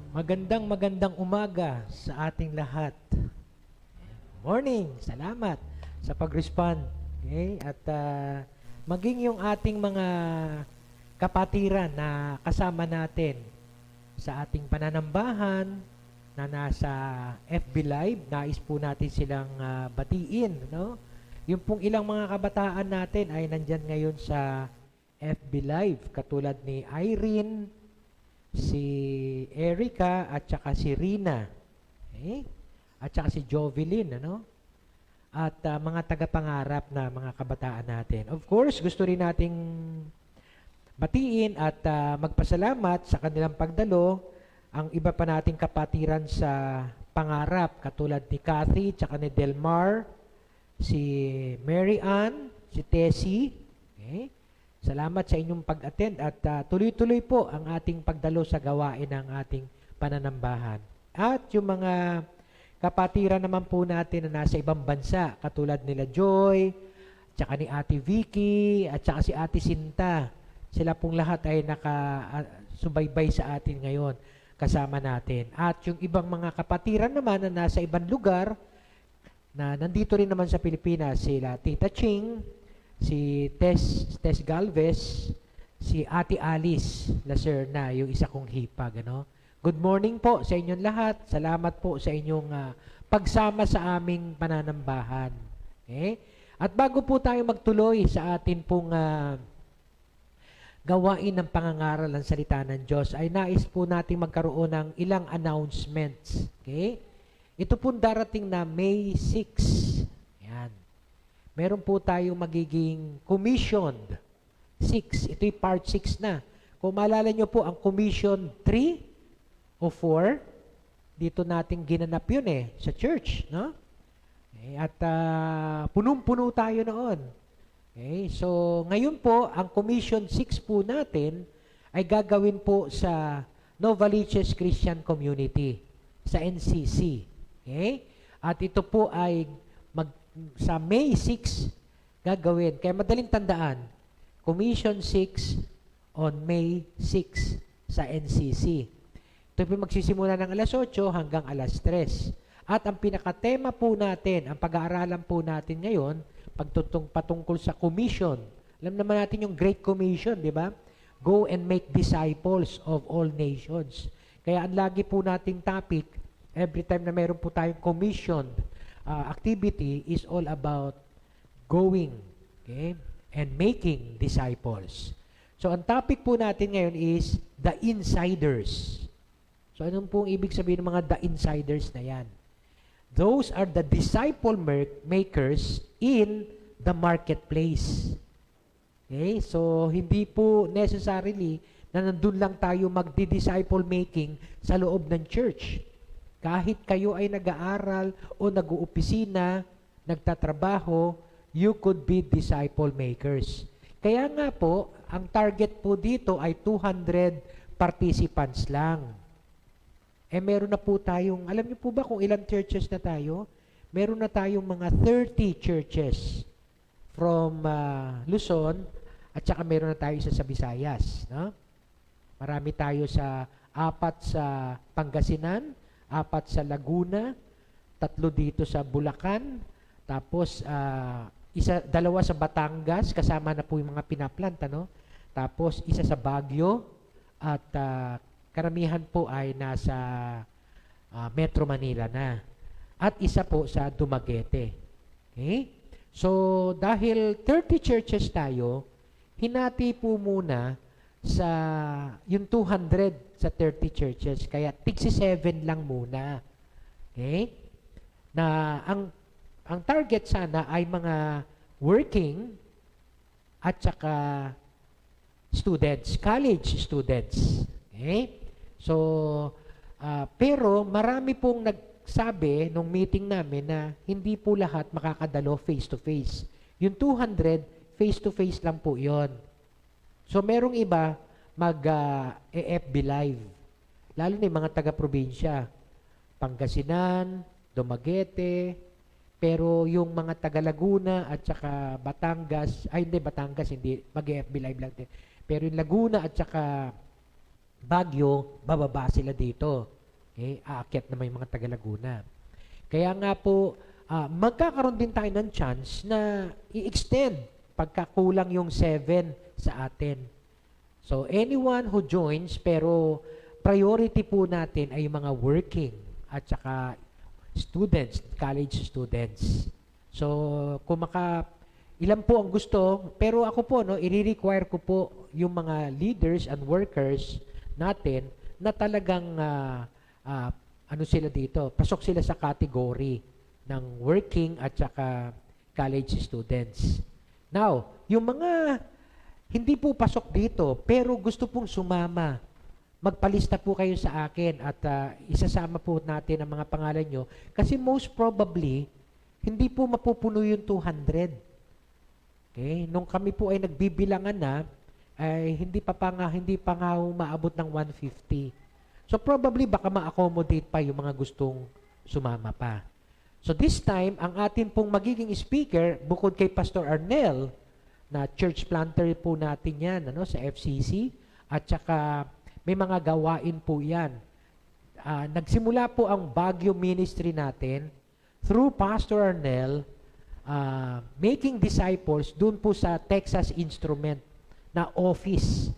Magandang umaga sa ating lahat. Morning, salamat sa pag-respond. Okay? At maging yung ating mga kapatiran na kasama natin sa ating pananambahan na nasa FB Live, nais po natin silang batiin. No? Yung pong ilang mga kabataan natin ay nandyan ngayon sa FB Live, katulad ni Irene, si Erica at saka si Rina. Okay? At saka si Jovelyn, ano? At mga tagapangarap na mga kabataan natin. Of course, gusto rin nating batiin at magpasalamat sa kanilang pagdalo ang iba pa nating kapatiran sa pangarap, katulad ni Kathy, tsaka ni Delmar, si Mary Ann, si Tessie. Okay? Salamat sa inyong pag-attend at tuloy-tuloy po ang ating pagdalo sa gawain ng ating pananambahan. At yung mga kapatiran naman po natin na nasa ibang bansa, katulad nila Joy, tsaka ni Ate Vicky, at tsaka si Ate Sinta. Sila pong lahat ay nakasubaybay sa atin ngayon, kasama natin. At yung ibang mga kapatiran naman na nasa ibang lugar, na nandito rin naman sa Pilipinas, sila Tita Ching, si Tess Galvez, si Ate Alice Lacerna, yung isa kong hipag, ano? Good morning po sa inyong lahat. Salamat po sa inyong pagsama sa aming pananambahan. Okay? At bago po tayo magtuloy sa atin pong gawain ng pangangaral ng salita ng Diyos, ay nais po natin magkaroon ng ilang announcements. Okay? Ito po darating na May 6. Yan. Meron po tayong magiging commissioned 6. Ito'y part 6 na. Kung maalala nyo po, ang commission 3 o 4, dito natin ginanap yun sa church. No? Okay, at punong-puno tayo noon. Okay, so, ngayon po, ang commission 6 po natin ay gagawin po sa Novaliches Christian Community, sa NCC. Okay? At ito po ay sa May 6 gagawin. Kaya madaling tandaan, Commission 6 on May 6 sa NCC. Ito po magsisimula ng alas 8 hanggang alas 3. At ang pinakatema po natin, ang pag-aaralan po natin ngayon, patungkol sa commission. Alam naman natin yung Great Commission, di ba? Go and make disciples of all nations. Kaya ang lagi po nating topic, every time na meron po tayong commissioned activity, is all about going, okay, and making disciples. So, ang topic po natin ngayon is the insiders. So, anong pong ibig sabihin ng mga the insiders na yan? Those are the disciple makers in the marketplace. Okay? So, hindi po necessarily na nandun lang tayo magdi-disciple making sa loob ng church. Kahit kayo ay nag-aaral o nag-uopisina, nagtatrabaho, you could be disciple makers. Kaya nga po, ang target po dito ay 200 participants lang. Meron na po tayong, alam niyo po ba kung ilang churches na tayo? Meron na tayong mga 30 churches from Luzon, at saka meron na tayo isa sa Visayas. No? Marami tayo sa 4 sa Pangasinan, 4 sa Laguna, 3 dito sa Bulacan, tapos 2 sa Batangas, kasama na po yung mga pinaplanta, no? Tapos 1 sa Baguio, at karamihan po ay nasa Metro Manila na. At 1 po sa Dumaguete. Okay? So, dahil 30 churches tayo, hinati po muna sa yung 200 sa 30 churches, kaya 67 lang muna. Okay? Na ang target sana ay mga working at saka students, college students. Okay? So, pero marami pong nagsabi nung meeting namin na hindi po lahat makakadalo face-to-face. Yung 200, face-to-face lang po yon. So, merong iba mag-FB Live. Lalo na yung mga taga-probinsya. Pangasinan, Dumaguete, pero yung mga taga-Laguna at saka Batangas, hindi, Batangas, hindi, mag-FB Live lang din. Pero yung Laguna at saka Baguio, bababa sila dito. Okay? Aakyat naman yung mga taga Laguna. Kaya nga po, magkakaroon din tayo ng chance na i-extend pagkakulang yung 7 sa atin. So, anyone who joins, pero priority po natin ay yung mga working at saka students, college students. So, kung ilan po ang gusto, pero ako po, no, i-require ko po yung mga leaders and workers natin na talagang ano sila dito, pasok sila sa category ng working at saka college students. Now, yung mga hindi po pasok dito, pero gusto pong sumama, magpalista po kayo sa akin at isasama po natin ang mga pangalan nyo kasi most probably, hindi po mapupuno yung 200. Okay? Nung kami po ay nagbibilangan na, ay hindi pa nga umaabot ng 150. So probably baka ma-accommodate pa yung mga gustong sumama pa. So this time, ang atin pong magiging speaker, bukod kay Pastor Arnel, na church planter po natin yan sa FCC, at saka may mga gawain po yan. Nagsimula po ang Baguio ministry natin through Pastor Arnel, making disciples dun po sa Texas Instrument na office.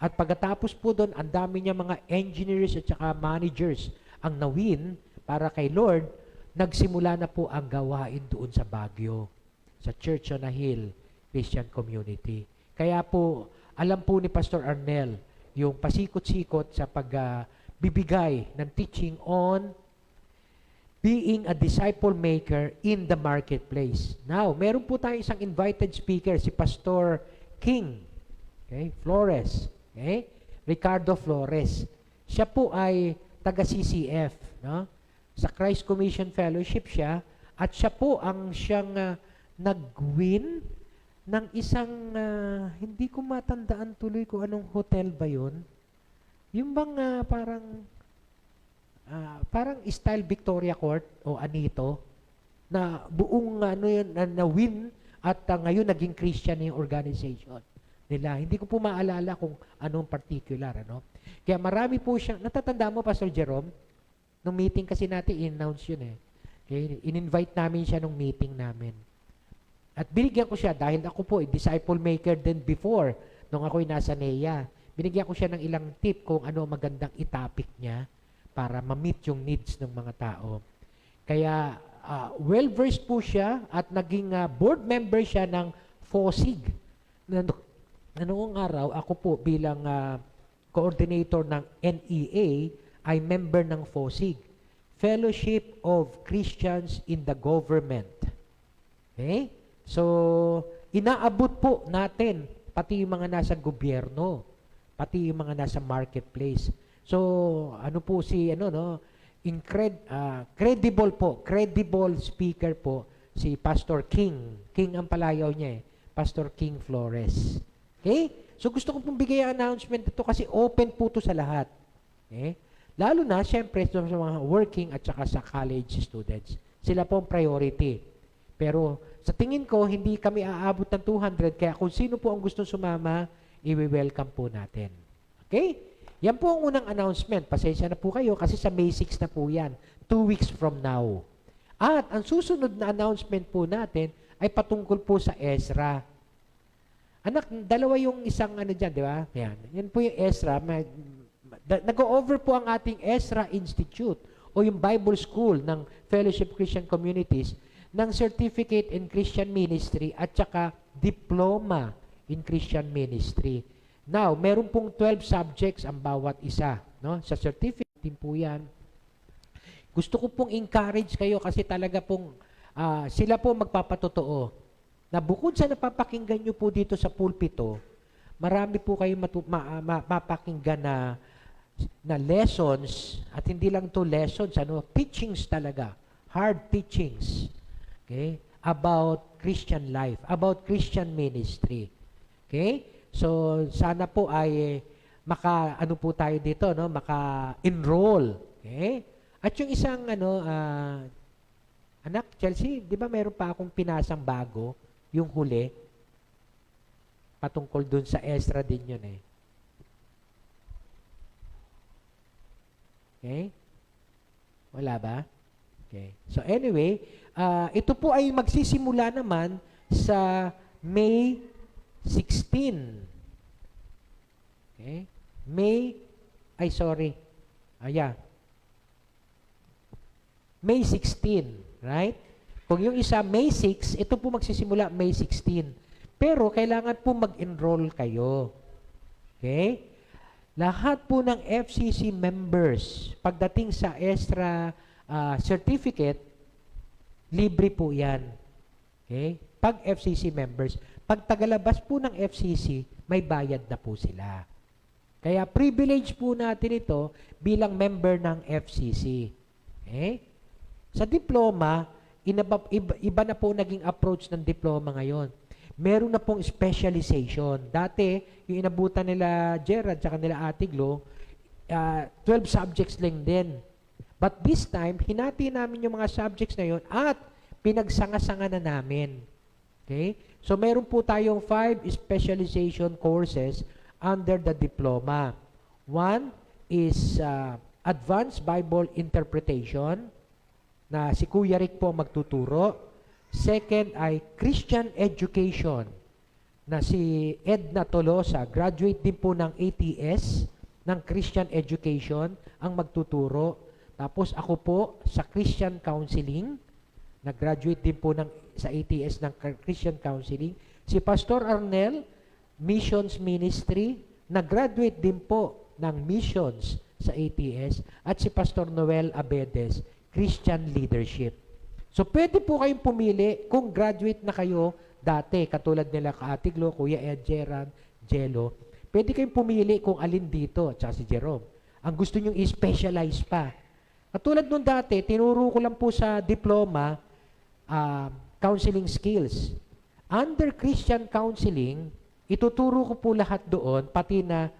At pagkatapos po doon, ang dami niya mga engineers at saka managers ang nawin para kay Lord, nagsimula na po ang gawain doon sa Baguio, sa Church on a Hill Christian Community. Kaya po, alam po ni Pastor Arnel, yung pasikot-sikot sa pagbibigay ng teaching on being a disciple maker in the marketplace. Now, meron po tayong isang invited speaker, si Pastor King Flores. Okay? Ricardo Flores. Siya po ay taga-CCF, no? Sa Christ Commission Fellowship siya, at siya po ang siyang nag-win ng isang, hindi ko matandaan tuloy kung anong hotel ba yun. Yung bang parang style Victoria Court o Anito, na buong na-win at ngayon naging Christian na yung organization nila. Hindi ko po maalala kung anong particular. Kaya marami po siyang, natatanda mo, Pastor Jerome, nung meeting kasi natin, in-announce yun eh. Okay? In-invite namin siya nung meeting namin. At binigyan ko siya, dahil ako po, disciple maker din before, nung ako'y nasa NEA. Binigyan ko siya ng ilang tip kung ano magandang itapik niya para ma-meet yung needs ng mga tao. Kaya, well-versed po siya at naging board member siya ng FOSIG. Noong araw, ako po bilang coordinator ng NEA ay member ng FOSIG, Fellowship of Christians in the Government. Okay? So, inaabot po natin pati yung mga nasa gobyerno, pati yung mga nasa marketplace. So, ano po credible speaker po si Pastor King. King ang palayaw niya Pastor King Flores. Okay? So gusto ko pong bigay ang announcement ito kasi open po ito sa lahat. Okay? Lalo na, syempre, sa mga working at saka sa college students. Sila po ang priority. Pero sa tingin ko, hindi kami aabot ng 200, kaya kung sino po ang gustong sumama, i-welcome po natin. Okay? Yan po ang unang announcement. Pasensya na po kayo kasi sa May 6 na po yan. 2 weeks from now. At ang susunod na announcement po natin ay patungkol po sa Ezra. Anak, dalawa yung isang dyan, di ba? Yan po yung Ezra. Nag-o-over po ang ating Ezra Institute o yung Bible School ng Fellowship Christian Communities ng Certificate in Christian Ministry at saka Diploma in Christian Ministry. Now, meron pong 12 subjects ang bawat isa. No? Sa certificate din po yan. Gusto ko pong encourage kayo kasi talaga pong sila po magpapatotoo na bukod sa napapakinggan nyo po dito sa pulpito, marami po kayo mapapakinggan na lessons, at hindi lang to lessons, teachings talaga, hard teachings, okay, about Christian life, about Christian ministry. Okay? So, sana po ay po tayo dito, maka-enroll. Okay? At yung isang, anak, Chelsea, di ba meron pa akong pinasang bago, yung huli, patungkol dun sa Ezra din yun eh. Okay? Wala ba? Okay. So anyway, ito po ay magsisimula naman sa May 16. Okay? May 16, right? Kung yung isa May 6, ito po magsisimula May 16. Pero kailangan po mag-enroll kayo. Okay? Lahat po ng FCC members, pagdating sa extra certificate, libre po yan. Okay? Pag FCC members, pag tagalabas po ng FCC, may bayad na po sila. Kaya privilege po natin ito bilang member ng FCC. Okay? Sa diploma, iba na po naging approach ng diploma ngayon. Meron na pong specialization. Dati, yung inabutan nila Gerard at nila Ate Glo, 12 subjects lang din. But this time, hinati namin yung mga subjects na yun at pinagsanga-sanga na namin. Okay? So, meron po tayong 5 specialization courses under the diploma. One is Advanced Bible Interpretation, na si Kuya Rick po magtuturo. Second ay Christian Education, na si Edna Tolosa, graduate din po ng ATS, ng Christian Education, ang magtuturo. Tapos ako po sa Christian Counseling, nag-graduate din po sa ATS ng Christian Counseling. Si Pastor Arnel, Missions Ministry, nag-graduate din po ng Missions sa ATS. At si Pastor Noel Abedes, Christian Leadership. So pwede po kayong pumili kung graduate na kayo dati, katulad nila Ate Glo, Kuya Ed, Gerard, Jello. Pwede kayong pumili kung alin dito, at si Jerome. Ang gusto nyong i-specialize pa. Katulad nung dati, tinuro ko lang po sa diploma, counseling skills. Under Christian counseling, ituturo ko po lahat doon, pati na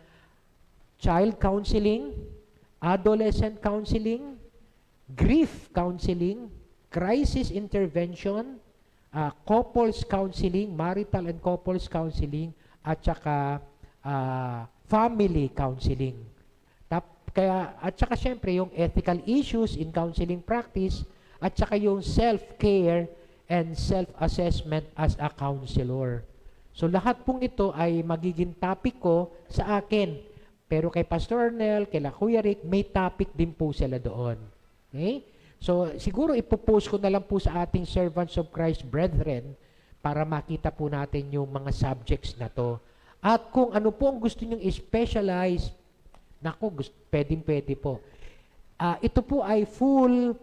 child counseling, adolescent counseling, grief counseling, crisis intervention, couples counseling, marital and couples counseling, at saka family counseling. At saka syempre yung ethical issues in counseling practice, at saka yung self-care and self-assessment as a counselor. So lahat pong ito ay magiging topic ko sa akin. Pero kay Pastor Arnel, kay Kuya Rick, may topic din po sila doon. Okay? So siguro ipopost ko na lang po sa ating Servants of Christ Brethren para makita po natin yung mga subjects na to. At kung ano po ang gusto nyong i-specialize, naku, pwedeng-pwede po. Ito po ay full,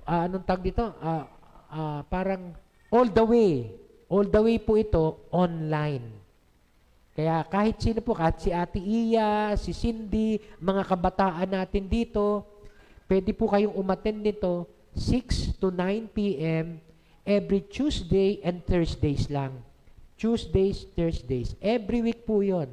anong tag dito? Parang all the way. All the way po ito online. Kaya kahit sino po, kahit si Ate Iya, si Cindy, mga kabataan natin dito, pwede po kayong umattend nito 6 to 9 p.m. every Tuesday and Thursdays lang. Tuesdays, Thursdays. Every week po yon.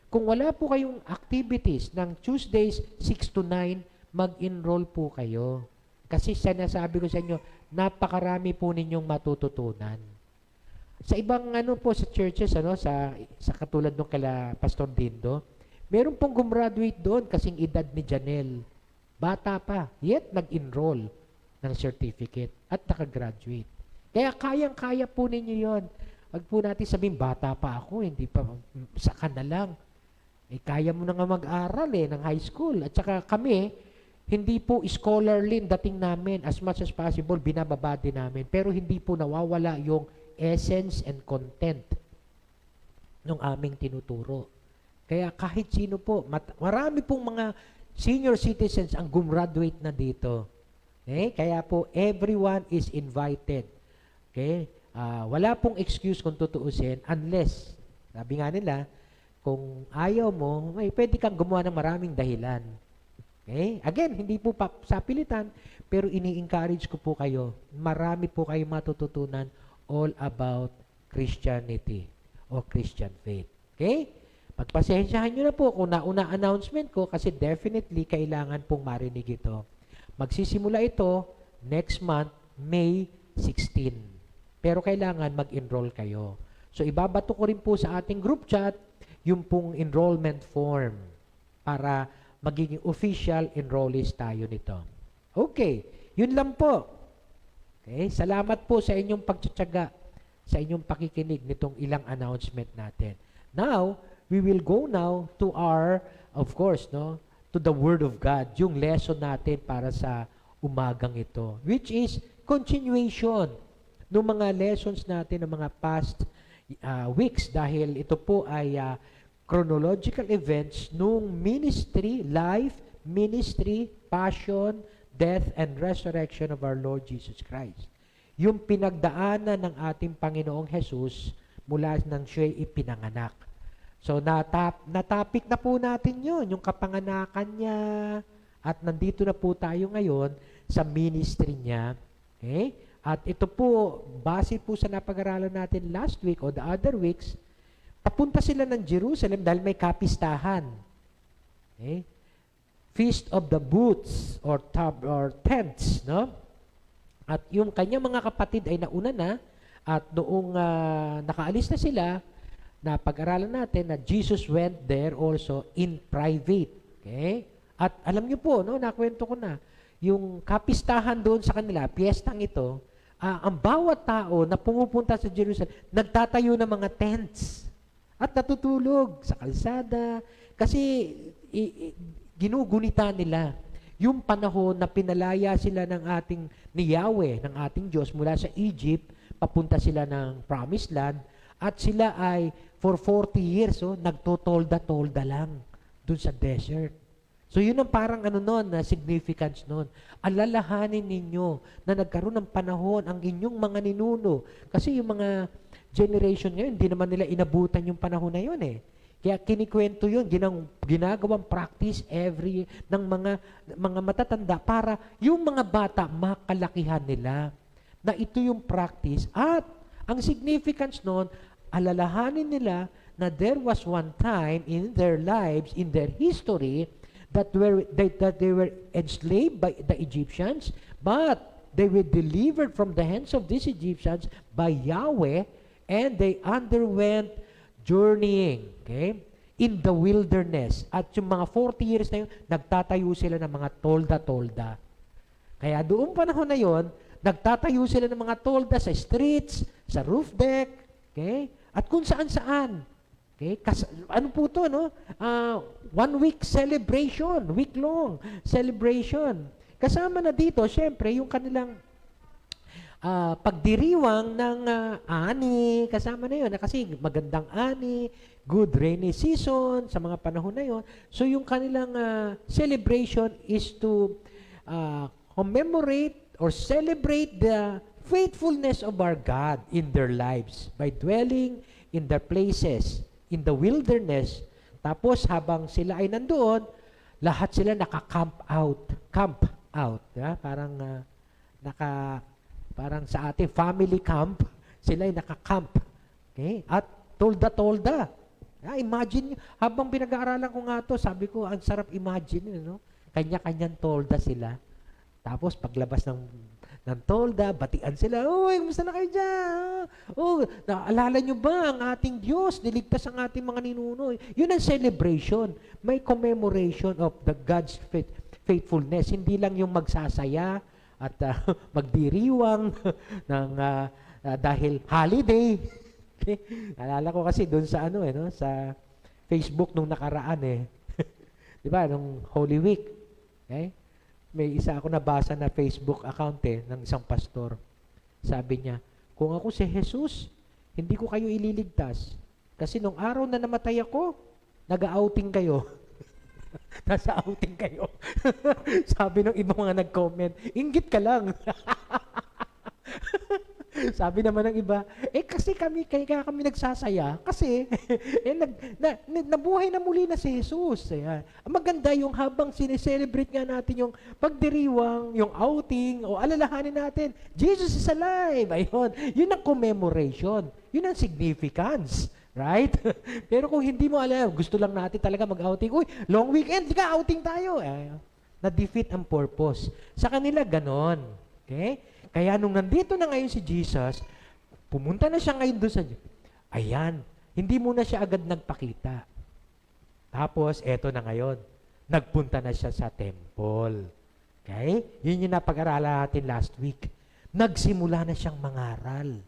Kung wala po kayong activities ng Tuesdays 6 to 9, mag-enroll po kayo. Kasi sinasabi ko sa inyo, napakarami po ninyong matututunan. Sa ibang po sa churches, sa katulad nung kala Pastor Dindo, meron pong gumraduate doon kasing edad ni Janelle. Bata pa, yet nag-enroll ng certificate at nakagraduate. Kaya kayang-kaya po ninyo yon. Wag po natin sabihin, bata pa ako, hindi pa, saka na lang. Kaya mo na nga mag-aral ng high school. At saka kami, hindi po scholarly dating namin. As much as possible, binababa din namin. Pero hindi po nawawala yung essence and content ng aming tinuturo. Kaya kahit sino po, marami pong mga senior citizens ang gumraduate na dito. Okay? Kaya po, everyone is invited. Okay? Wala pong excuse kung tutuusin unless, sabi nga nila, kung ayaw mo, pwede kang gumawa ng maraming dahilan. Okay? Again, hindi po sa pilitan, pero ini-encourage ko po kayo. Marami po kayo matututunan all about Christianity o Christian faith. Okay? Pagpasensyahan nyo na po kung nauna announcement ko kasi definitely kailangan pong marinig ito. Magsisimula ito next month, May 16. Pero kailangan mag-enroll kayo. So, ibabato ko rin po sa ating group chat yung pong enrollment form para magiging official enrollees tayo nito. Okay. Yun lang po. Okay? Salamat po sa inyong pagtsatsaga, sa inyong pakikinig nitong ilang announcement natin. Now, we will go now to our, of course, no, to the Word of God, yung lesson natin para sa umagang ito, which is continuation ng mga lessons natin ng mga past weeks dahil ito po ay chronological events nung ministry, life, ministry, passion, death, and resurrection of our Lord Jesus Christ. Yung pinagdaanan ng ating Panginoong Jesus mula nang siya'y ipinanganak. So, natapik na po natin yun, yung kapanganakan niya, at nandito na po tayo ngayon sa ministry niya. Okay? At ito po, base po sa napag-aralan natin last week o the other weeks, papunta sila ng Jerusalem dahil may kapistahan. Okay? Feast of the Booths or tents, no? At yung kanyang mga kapatid ay nauna na at noong nakaalis na sila, na pag-aralan natin na Jesus went there also in private. Okay? At alam niyo po, no, nakwento ko na, yung kapistahan doon sa kanila, piyestang ito, ang bawat tao na pumupunta sa Jerusalem, nagtatayo ng mga tents at natutulog sa kalsada kasi ginugunita nila yung panahon na pinalaya sila ng ating ni Yahweh, ng ating Diyos mula sa Egypt, papunta sila ng Promised Land at sila ay for 40 years nagtotolda-tolda lang dun sa desert. So yun ang parang na significance nun. Alalahanin ninyo na nagkaroon ng panahon ang inyong mga ninuno. Kasi yung mga generation ngayon, hindi naman nila inabutan yung panahon na yun eh. Kaya kinikwento yun, ginagawang practice ng mga matatanda para yung mga bata makalakihan nila na ito yung practice. At ang significance nun, alalahanin nila na there was one time in their lives, in their history, that they were enslaved by the Egyptians, but they were delivered from the hands of these Egyptians by Yahweh, and they underwent journeying, okay, in the wilderness. At yung mga 40 years na yun, nagtatayo sila ng mga tolda-tolda. Kaya doong panahon na yun, nagtatayo sila ng mga tolda sa streets, sa roof deck, okay, at kung saan-saan. Okay? Ano po ito, no? 1 week celebration, week-long celebration. Kasama na dito, syempre, yung kanilang pagdiriwang ng ani, kasama na yun. Kasi magandang ani, good rainy season sa mga panahon na yun. So yung kanilang celebration is to commemorate or celebrate the faithfulness of our God in their lives by dwelling in their places, in the wilderness. Tapos habang sila ay nandoon, lahat sila naka-camp out. Camp out. Yeah? Parang sa ating family camp, sila ay naka-camp. Okay? At tolda-tolda. Yeah, imagine, habang pinag-aaralan ko nga to, sabi ko, ang sarap imagine, no? Kanya-kanyang tolda sila. Tapos paglabas ng tolda, batian sila, "Uy, kumusta na kayo dyan? Oh, naalala nyo ba ang ating Diyos? Niligtas ang ating mga ninuno." Yun ang celebration. May commemoration of the God's faithfulness. Hindi lang yung magsasaya at magdiriwang ng, dahil holiday. Okay? Alala ko kasi doon sa sa Facebook nung nakaraan di ba, nung Holy Week. Okay? May isa ako nabasa na Facebook account ng isang pastor. Sabi niya, kung ako si Jesus, hindi ko kayo ililigtas. Kasi nung araw na namatay ako, nag-outing kayo. Nasa outing kayo. Sabi ng ibang mga nag-comment, inggit ka lang. Sabi naman ng iba, kasi kaya kami nagsasaya kasi nabuhay na muli na si Jesus. Ayan. Maganda yung habang sineselebrate nga natin yung pagdiriwang, yung outing, o alalahanin natin, Jesus is alive. Ayun. Yun ang commemoration. Yun ang significance. Right? Pero kung hindi mo alam, gusto lang natin talaga mag-outing, uy, long weekend, ka outing tayo. Na-defeat ang purpose. Sa kanila, ganon. Okay? Kaya nung nandito na ngayon si Jesus, pumunta na siya ngayon doon sa Diyos. Ayan, hindi muna siya agad nagpakita. Tapos, eto na ngayon, nagpunta na siya sa temple. Okay? Yun yung napag-aralan natin last week. Nagsimula na siyang mangaral.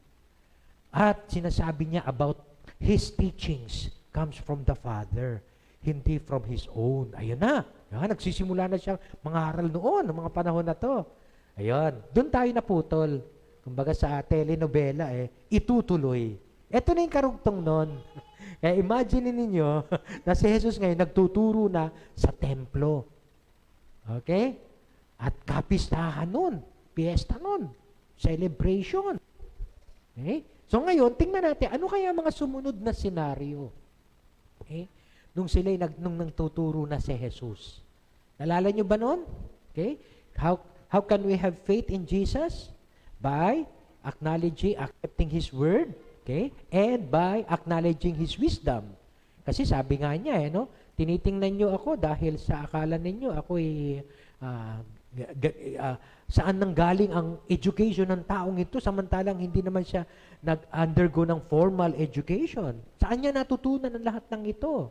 At sinasabi niya about his teachings comes from the Father, hindi from his own. Ayun na. Yan, nagsisimula na siyang mangaral noon, ng mga panahon na to. Ayun. Doon tayo naputol. Kumbaga sa telenovela, itutuloy. Ito na yung karugtong nun. Imagine ninyo na si Jesus ngayon nagtuturo na sa templo. Okay? At kapistahan nun. Fiesta nun. Celebration. Okay? So ngayon, tingnan natin, ano kaya mga sumunod na senaryo? Okay? Nung nagtuturo na si Jesus. Nalala nyo ba nun? Okay? How can we have faith in Jesus? By acknowledging, accepting His Word, okay? And by acknowledging His wisdom. Kasi sabi nga niya, no? Tinitingnan nyo ako dahil sa akala ninyo, ako'y saan nanggaling ang education ng taong ito samantalang hindi naman siya nag-undergo ng formal education. Saan niya natutunan ang lahat ng ito?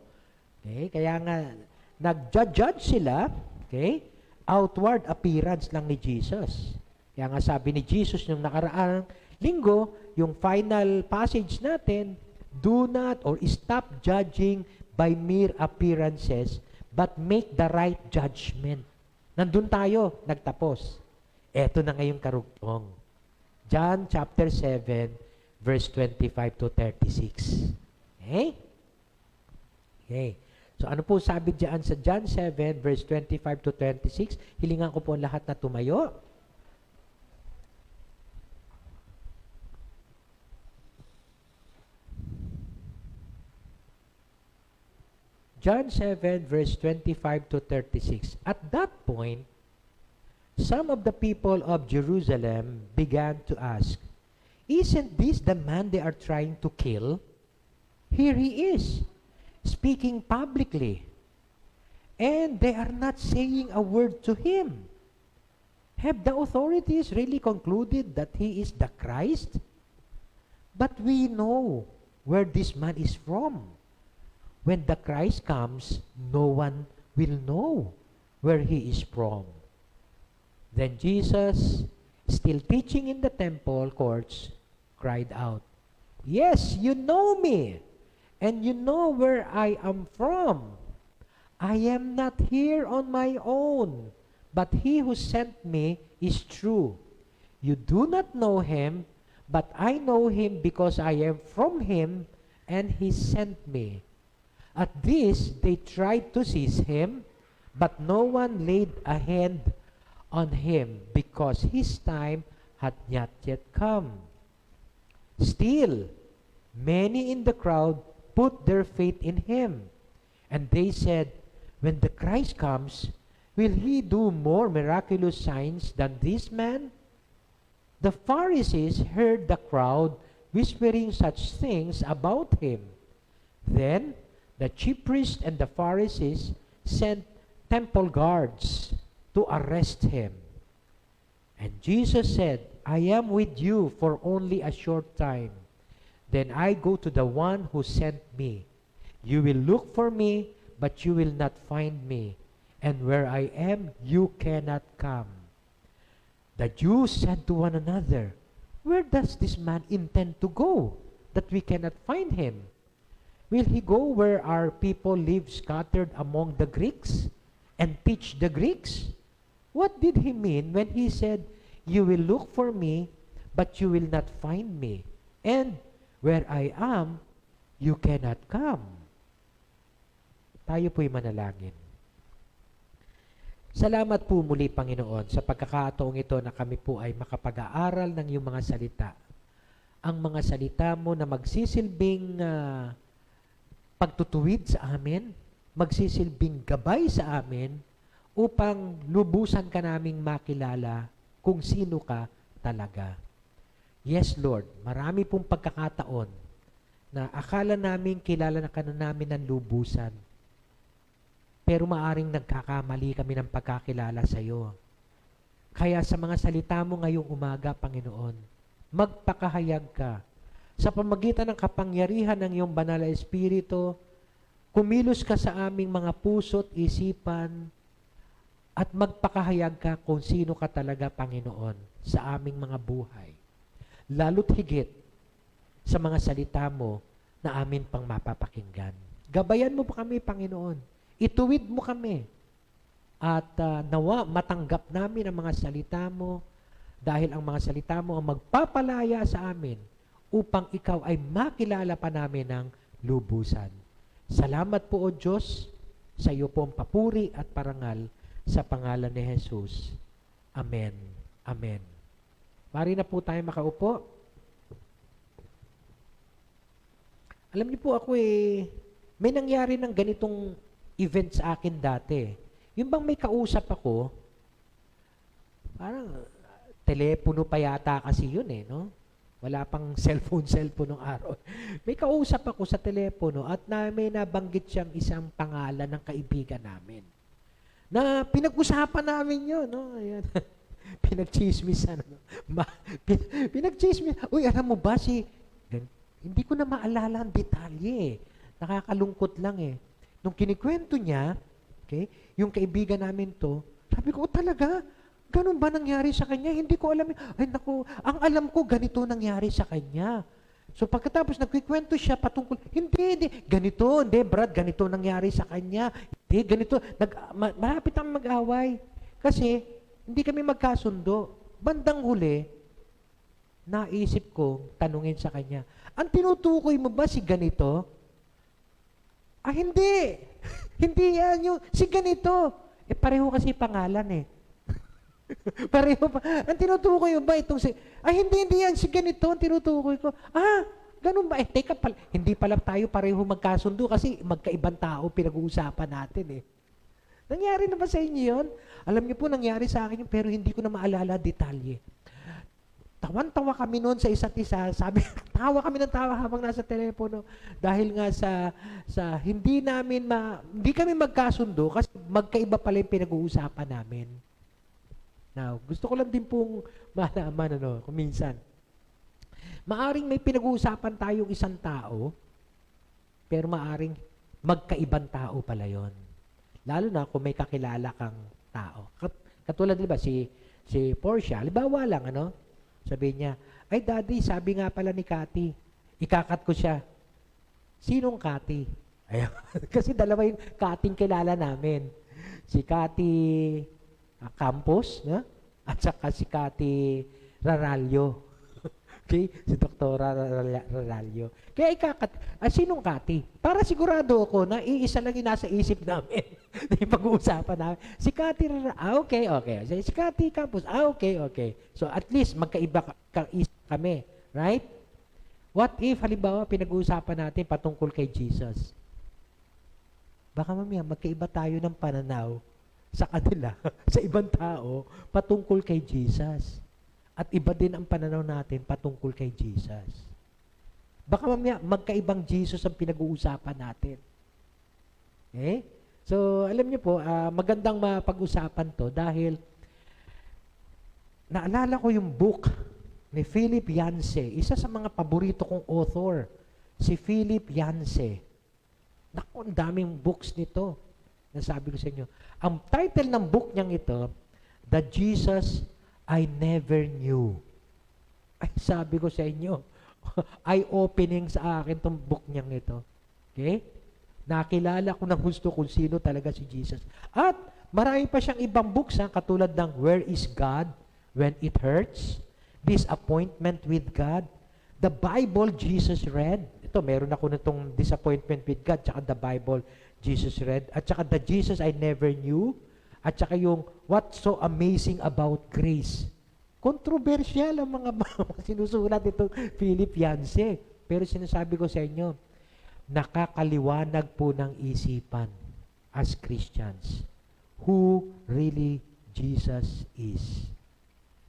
Okay? Kaya nga, nag-judge sila, okay? Outward appearance lang ni Jesus. Kaya nga sabi ni Jesus nung nakaraang linggo, yung final passage natin, do not or stop judging by mere appearances, but make the right judgment. Nandun tayo, nagtapos. Eto na ngayong karugtong. John chapter 7, verse 25 to 36. Okay? Okay. So ano po sabi diyan sa John 7, verse 25 to 26? Hilingan ko po ang lahat na tumayo. John 7, verse 25 to 36. At that point, some of the people of Jerusalem began to ask, "Isn't this the man they are trying to kill? Here he is, speaking publicly, and they are not saying a word to him. Have the authorities really concluded that he is the Christ? But we know where this man is from. When the Christ comes, no one will know where he is from." Then Jesus, still teaching in the temple courts, cried out, "Yes, you know me, and you know where I am from. I am not here on my own, but he who sent me is true. You do not know him, but I know him because I am from him, and he sent me." At this, they tried to seize him, but no one laid a hand on him because his time had not yet come. Still, many in the crowd put their faith in him, and they said, "When the Christ comes, will he do more miraculous signs than this man?" The Pharisees heard the crowd whispering such things about him. Then the chief priests and the Pharisees sent temple guards to arrest him. And Jesus said, "I am with you for only a short time. Then I go to the one who sent me. You will look for me, but you will not find me. And where I am, you cannot come." The Jews said to one another, "Where does this man intend to go, that we cannot find him? Will he go where our people live scattered among the Greeks and teach the Greeks? What did he mean when he said, 'You will look for me, but you will not find me, and where I am, you cannot come'?" Tayo po'y manalangin. Salamat po muli, Panginoon, sa pagkakataong ito na kami po ay makapag-aaral ng iyong mga salita. Ang mga salita mo na magsisilbing pagtutuwid sa amin, magsisilbing gabay sa amin upang lubusan ka naming makilala kung sino ka talaga. Yes, Lord, marami pong pagkakataon na akala namin kilala na ka na namin ng lubusan. Pero maaring nagkakamali kami ng pagkakilala sa iyo. Kaya sa mga salita mo ngayong umaga, Panginoon, magpakahayag ka. Sa pamagitan ng kapangyarihan ng iyong banal na Espiritu, kumilos ka sa aming mga puso't isipan at magpakahayag ka kung sino ka talaga, Panginoon, sa aming mga buhay. Lalo't higit sa mga salita mo na amin pang mapapakinggan. Gabayan mo pa kami, Panginoon. Ituwid mo kami. At nawa matanggap namin ang mga salita mo dahil ang mga salita mo ang magpapalaya sa amin upang ikaw ay makilala pa namin ng lubusan. Salamat po, O Diyos, sa iyo po ang papuri at parangal sa pangalan ni Jesus. Amen. Amen. Mari na po tayo makaupo. Alam niyo po ako may nangyari ng ganitong event sa akin dati. Yung bang may kausap ako, parang telepono pa yata kasi yun no? Wala pang cellphone nung araw. May kausap ako sa telepono at may nabanggit siyang isang pangalan ng kaibigan namin. Na pinag-usapan namin yun, no? Ayan. Pinag-chismisan. Pinag-chismis. Uy, alam mo ba hindi ko na maalala ang detalye. Nakakalungkot lang Nung kinikwento niya, okay, yung kaibigan namin to, sabi ko, talaga? Ganun ba nangyari sa kanya? Hindi ko alam. Ay, naku, ang alam ko, ganito nangyari sa kanya. So, pagkatapos nagkikwento siya patungkol, hindi, ganito, Brad, ganito nangyari sa kanya. Hindi, ganito, malapit ang mag-away. Kasi, hindi kami magkasundo. Bandang huli, naisip ko, tanungin sa kanya, ang tinutukoy mo ba si ganito? Ah, hindi. Hindi yan yung, si ganito. Pareho kasi pangalan Pareho pa. Ang tinutukoy mo ba itong si... Ay, hindi yan. Si ganito ang tinutukoy ko. Ah, ganun ba? Teka pala. Hindi pala tayo pareho magkasundo kasi magkaibang tao pinag-uusapan natin Nangyari na ba sa inyo yun? Alam niyo po, nangyari sa akin yun, pero hindi ko na maalala detalye. Tawan-tawa kami noon sa isa't isa. Sabi, tawa kami ng tawa habang nasa telepono. Dahil nga sa hindi kami magkasundo kasi magkaiba pala yung pinag-uusapan namin. Now, gusto ko lang din pong malaman, kung minsan. Maaring may pinag-uusapan tayong isang tao, pero maaring magkaibang tao pala yon. Lalo na kung may kakilala kang tao. Katulad, di ba, si Portia, halimbawa lang, sabi niya, ay daddy, sabi nga pala ni Cathy, ikakat ko siya. Sinong Cathy? Ayan. Kasi dalawa yung Cathy kilala namin. Si Cathy Campos, at saka si Cathy Raralyo. Okay? Si Dr. Raralyo. Kaya sinong Cathy? Para sigurado ako na iisa lang yung nasa isip namin na yung pag-uusapan namin. Si Cathy Raralyo, okay. Si Cathy Campos, okay. So at least magkaiba kami, right? What if, halimbawa, pinag-uusapan natin patungkol kay Jesus? Baka mamaya magkaiba tayo ng pananaw sa kanila, sa ibang tao, patungkol kay Jesus. At iba din ang pananaw natin patungkol kay Jesus. Baka mamaya magkaibang Jesus ang pinag-uusapan natin. Okay? So, alam niyo po, magandang mapag-usapan to dahil naalala ko yung book ni Philip Yancey, isa sa mga paborito kong author, si Philip Yancey. Naku, ang daming books nito. Nasabi ko sa inyo. Ang title ng book niyang ito, The Jesus I Never Knew. Ay, sabi ko sa inyo, eye-opening sa akin itong book niyang ito. Okay? Nakilala ko ng gusto kung sino talaga si Jesus. At marami pa siyang ibang books, katulad ng Where is God When It Hurts? Disappointment with God. The Bible Jesus Read. Ito, meron ako nitong Disappointment with God, tsaka The Bible Jesus Read, at saka The Jesus I Never Knew, at saka yung What's So Amazing About Grace. Controversial ang mga sinusulat itong Philip Yancey. Pero sinasabi ko sa inyo, nakakaliwanag po ng isipan as Christians who really Jesus is.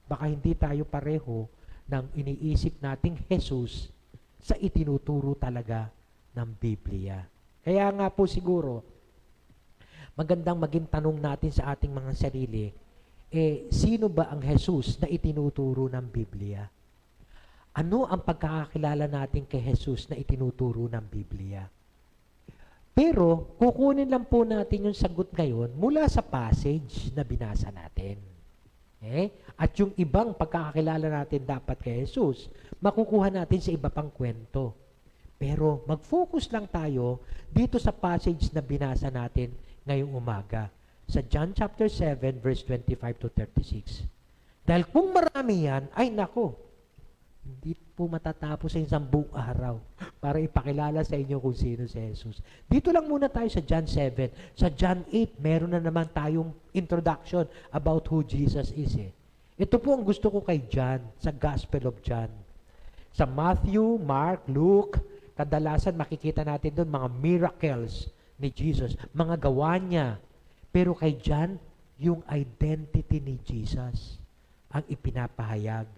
Baka hindi tayo pareho ng iniisip nating Jesus sa itinuturo talaga ng Biblia. Kaya nga po siguro, magandang maging tanong natin sa ating mga sarili, sino ba ang Jesus na itinuturo ng Biblia? Ano ang pagkakakilala natin kay Jesus na itinuturo ng Biblia? Pero, kukunin lang po natin yung sagot ngayon mula sa passage na binasa natin. Okay? At yung ibang pagkakakilala natin dapat kay Jesus, makukuha natin sa iba pang kwento. Pero mag-focus lang tayo dito sa passage na binasa natin ngayong umaga. Sa John chapter 7, verse 25 to 36. Dahil kung marami yan, ay nako, hindi po matatapos sa isang buong araw para ipakilala sa inyo kung sino si Jesus. Dito lang muna tayo sa John 7. Sa John 8, meron na naman tayong introduction about who Jesus is. Ito po ang gusto ko kay John, sa Gospel of John. Sa Matthew, Mark, Luke, kadalasan makikita natin doon mga miracles ni Jesus, mga gawa niya. Pero kay John, yung identity ni Jesus ang ipinapahayag.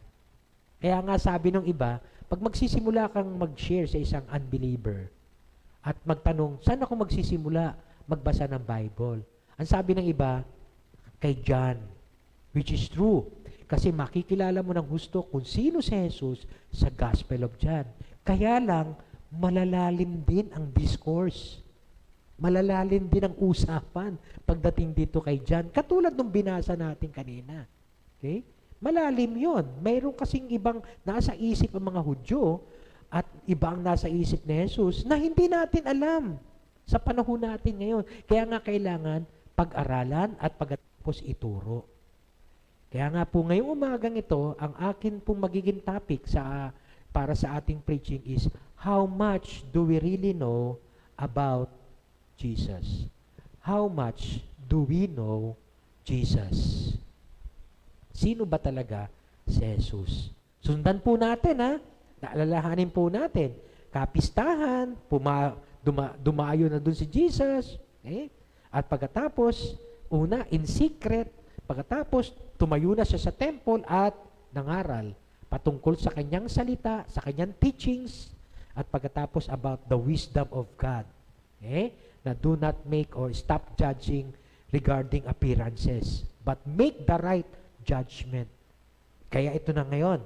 Kaya nga sabi ng iba, pag magsisimula kang mag-share sa isang unbeliever at magtanong, saan ako magsisimula magbasa ng Bible? Ang sabi ng iba, kay John, which is true. Kasi makikilala mo ng gusto kung sino si Jesus sa Gospel of John. Kaya lang, malalalim din ang discourse. Malalalim din ang usapan pagdating dito kay John. Katulad nung binasa natin kanina. Okay? Malalim yon. Mayroon kasing ibang nasa isip ang mga Hudyo at ibang nasa isip ni Jesus na hindi natin alam sa panahon natin ngayon. Kaya nga kailangan pag-aralan at pagkatapos ituro. Kaya nga po ngayong umagang ito, ang akin pong magiging topic para sa ating preaching is, how much do we really know about Jesus? How much do we know Jesus? Sino ba talaga si Jesus? Sundan po natin, ha? Naalalahanin po natin. Kapistahan, dumayo na dun si Jesus. Okay? At pagkatapos, una, in secret. Pagkatapos, tumayo na siya sa temple at nangaral patungkol sa kanyang salita, sa kanyang teachings, at pagkatapos about the wisdom of God. Okay? Na do not make or stop judging regarding appearances, but make the right judgment. Kaya ito na ngayon,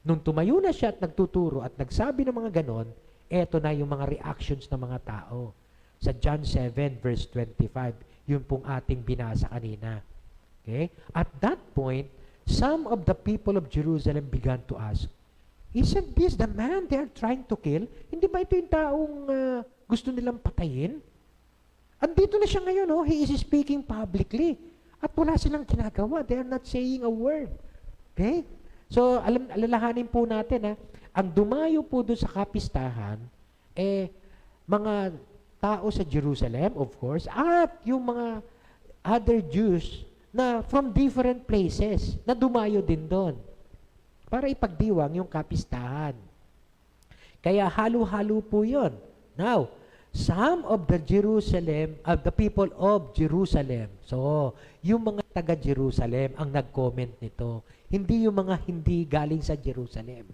nung tumayo na siya at nagtuturo at nagsabi ng mga ganon, eto na yung mga reactions ng mga tao. Sa John 7 verse 25, yun pong ating binasa kanina. Okay? At that point, some of the people of Jerusalem began to ask, isn't this the man they are trying to kill? Hindi ba ito yung taong gusto nilang patayin? Andito na siya ngayon, oh. He is speaking publicly. At wala silang ginagawa. They are not saying a word. Okay? So, alalahanin po natin, ha, ang dumayo po doon sa kapistahan, mga tao sa Jerusalem, of course, at yung mga other Jews na from different places na dumayo din doon para ipagdiwang yung kapistahan. Kaya halo-halo po yun. Now, some of the people of Jerusalem. So, yung mga taga-Jerusalem ang nag-comment nito. Hindi yung mga hindi galing sa Jerusalem.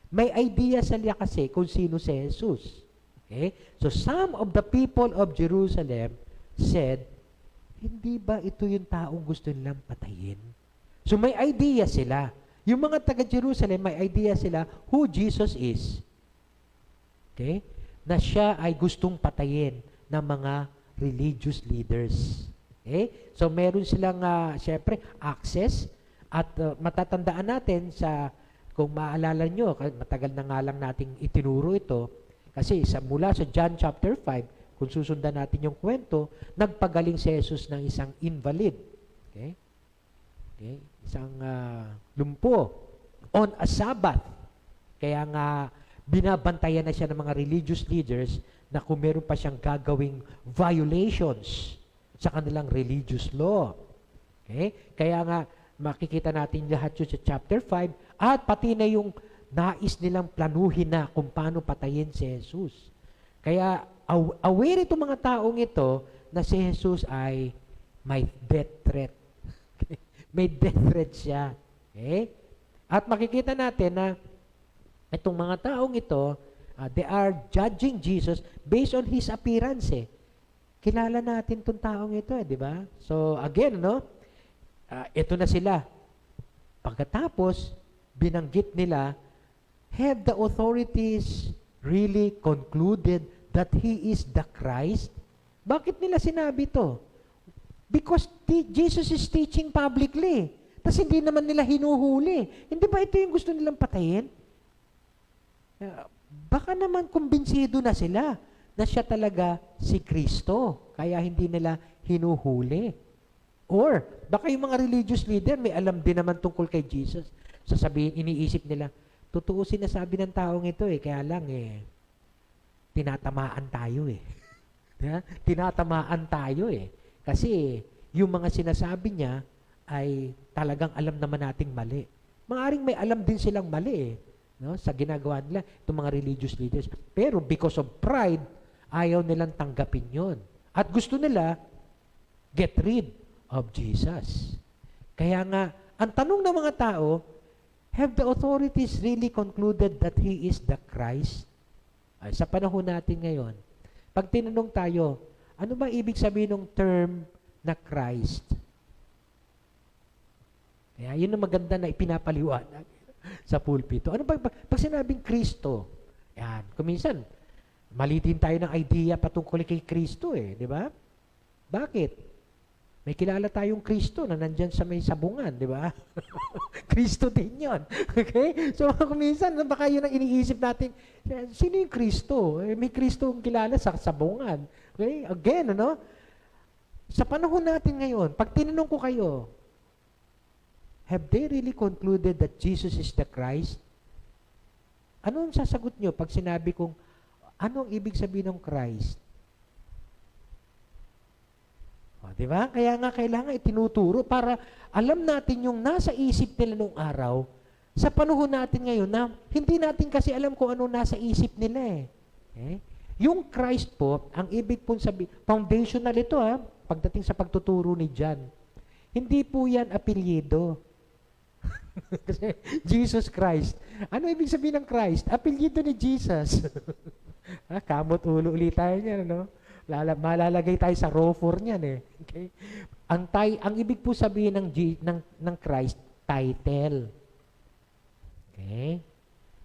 May idea sila kasi kung sino si Jesus. Okay? So, some of the people of Jerusalem said, hindi ba ito yung taong gusto nilang patayin? So, may idea sila. Yung mga taga-Jerusalem, may idea sila who Jesus is. Okay? Na siya ay gustong patayin ng mga religious leaders. Okay? So, meron silang, syempre, access at matatandaan natin kung maalala nyo, matagal na nga lang nating itinuro ito, kasi mula sa John chapter 5, kung susundan natin yung kwento, nagpagaling si Jesus ng isang invalid. Okay? Okay? Isang lumpo on a Sabbath. Kaya nga, binabantayan na siya ng mga religious leaders na kung meron pa siyang gagawing violations sa kanilang religious law. Okay? Kaya nga, makikita natin lahat yun sa chapter 5 at pati na yung nais nilang planuhin na kung paano patayin si Jesus. Kaya, aware itong mga taong ito na si Jesus ay may death threat. May death threat siya. Okay? At makikita natin na itong mga taong ito, they are judging Jesus based on His appearance. Kilala natin itong taong ito, di ba? So, again, ito na sila. Pagkatapos, binanggit nila, have the authorities really concluded that He is the Christ? Bakit nila sinabi to? Because Jesus is teaching publicly. Tapos hindi naman nila hinuhuli. Hindi ba ito yung gusto nilang patayin? Baka naman kumbinsido na sila na siya talaga si Kristo. Kaya hindi nila hinuhuli. Or, baka yung mga religious leader may alam din naman tungkol kay Jesus. Sasabihin, iniisip nila, totoo sinasabi ng taong ito kaya lang tinatamaan tayo Tinatamaan tayo Kasi yung mga sinasabi niya ay talagang alam naman nating mali. Maaring may alam din silang mali no? Sa ginagawa nila, itong mga religious leaders. Pero because of pride, ayaw nilang tanggapin yon. At gusto nila, get rid of Jesus. Kaya nga, ang tanong ng mga tao, have the authorities really concluded that He is the Christ? Ay, sa panahon natin ngayon, pag tinanong tayo, ano ba ibig sabihin ng term na Christ? Kaya yun ang maganda na ipinapaliwanag sa pulpito. Ano ba, pag sinabing Kristo, yan, kuminsan, mali din tayo ng idea patungkol kay Kristo di ba? Bakit? May kilala tayong Kristo na nandyan sa may sabungan, di ba? Kristo din yun. Okay? So, kuminsan, baka yun ang iniisip natin, sino yung Kristo? May Kristo ang kilala sa sabungan. Okay? Again, sa panahon natin ngayon, pag tinanong ko kayo, have they really concluded that Jesus is the Christ? Ano ang sasagot nyo pag sinabi kong, ano ang ibig sabihin ng Christ? Di ba? Kaya nga kailangan itinuturo para alam natin yung nasa isip nila nung araw sa panahon natin ngayon na hindi natin kasi alam kung ano nasa isip nila Yung Christ po, ang ibig pong sabihin, foundational ito pagdating sa pagtuturo ni John. Hindi po yan apelyido. Kasi Jesus Christ. Ano ibig sabihin ng Christ? Apelyido ni Jesus. Kamot ulo ulit tayo niyan, malalagay tayo sa row 4 niyan Okay? Ang ibig po sabihin ng Christ, title. Okay?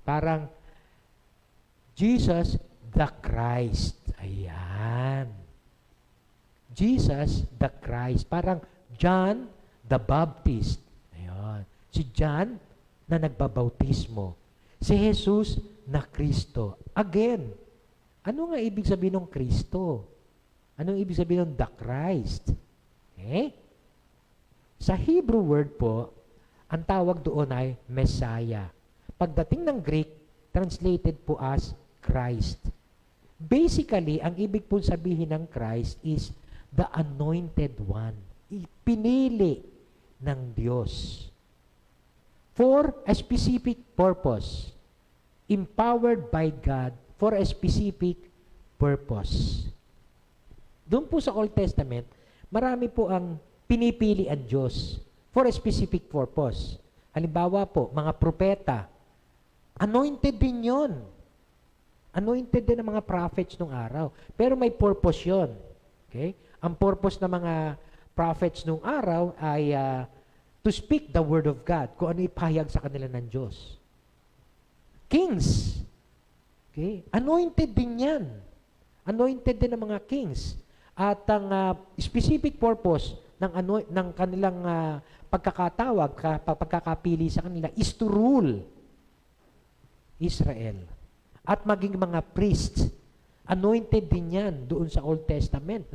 Parang Jesus the Christ. Ayan. Jesus the Christ. Parang John the Baptist. Ayan. Si John na nagbabautismo. Si Jesus na Kristo. Again, ano nga ibig sabihin ng Kristo? Anong ibig sabihin ng the Christ? Okay? Sa Hebrew word po, ang tawag doon ay Messiah. Pagdating ng Greek, translated po as Christ. Basically, ang ibig po sabihin ng Christ is the anointed one. Pinili ng Diyos. For a specific purpose. Empowered by God for a specific purpose. Doon po sa Old Testament, marami po ang pinipili ang Diyos for a specific purpose. Halimbawa po, mga propeta, anointed din yun. Anointed din ang mga prophets nung araw. Pero may purpose yun. Okay? Ang purpose ng mga prophets nung araw ay to speak the word of God, kung ano ipahayag sa kanila ng Diyos. Kings, okay? Anointed din yan. Anointed din ang mga kings. At ang specific purpose ng kanilang pagkakatawag, pagkakapili sa kanila is to rule Israel. At maging mga priests. Anointed din yan doon sa Old Testament.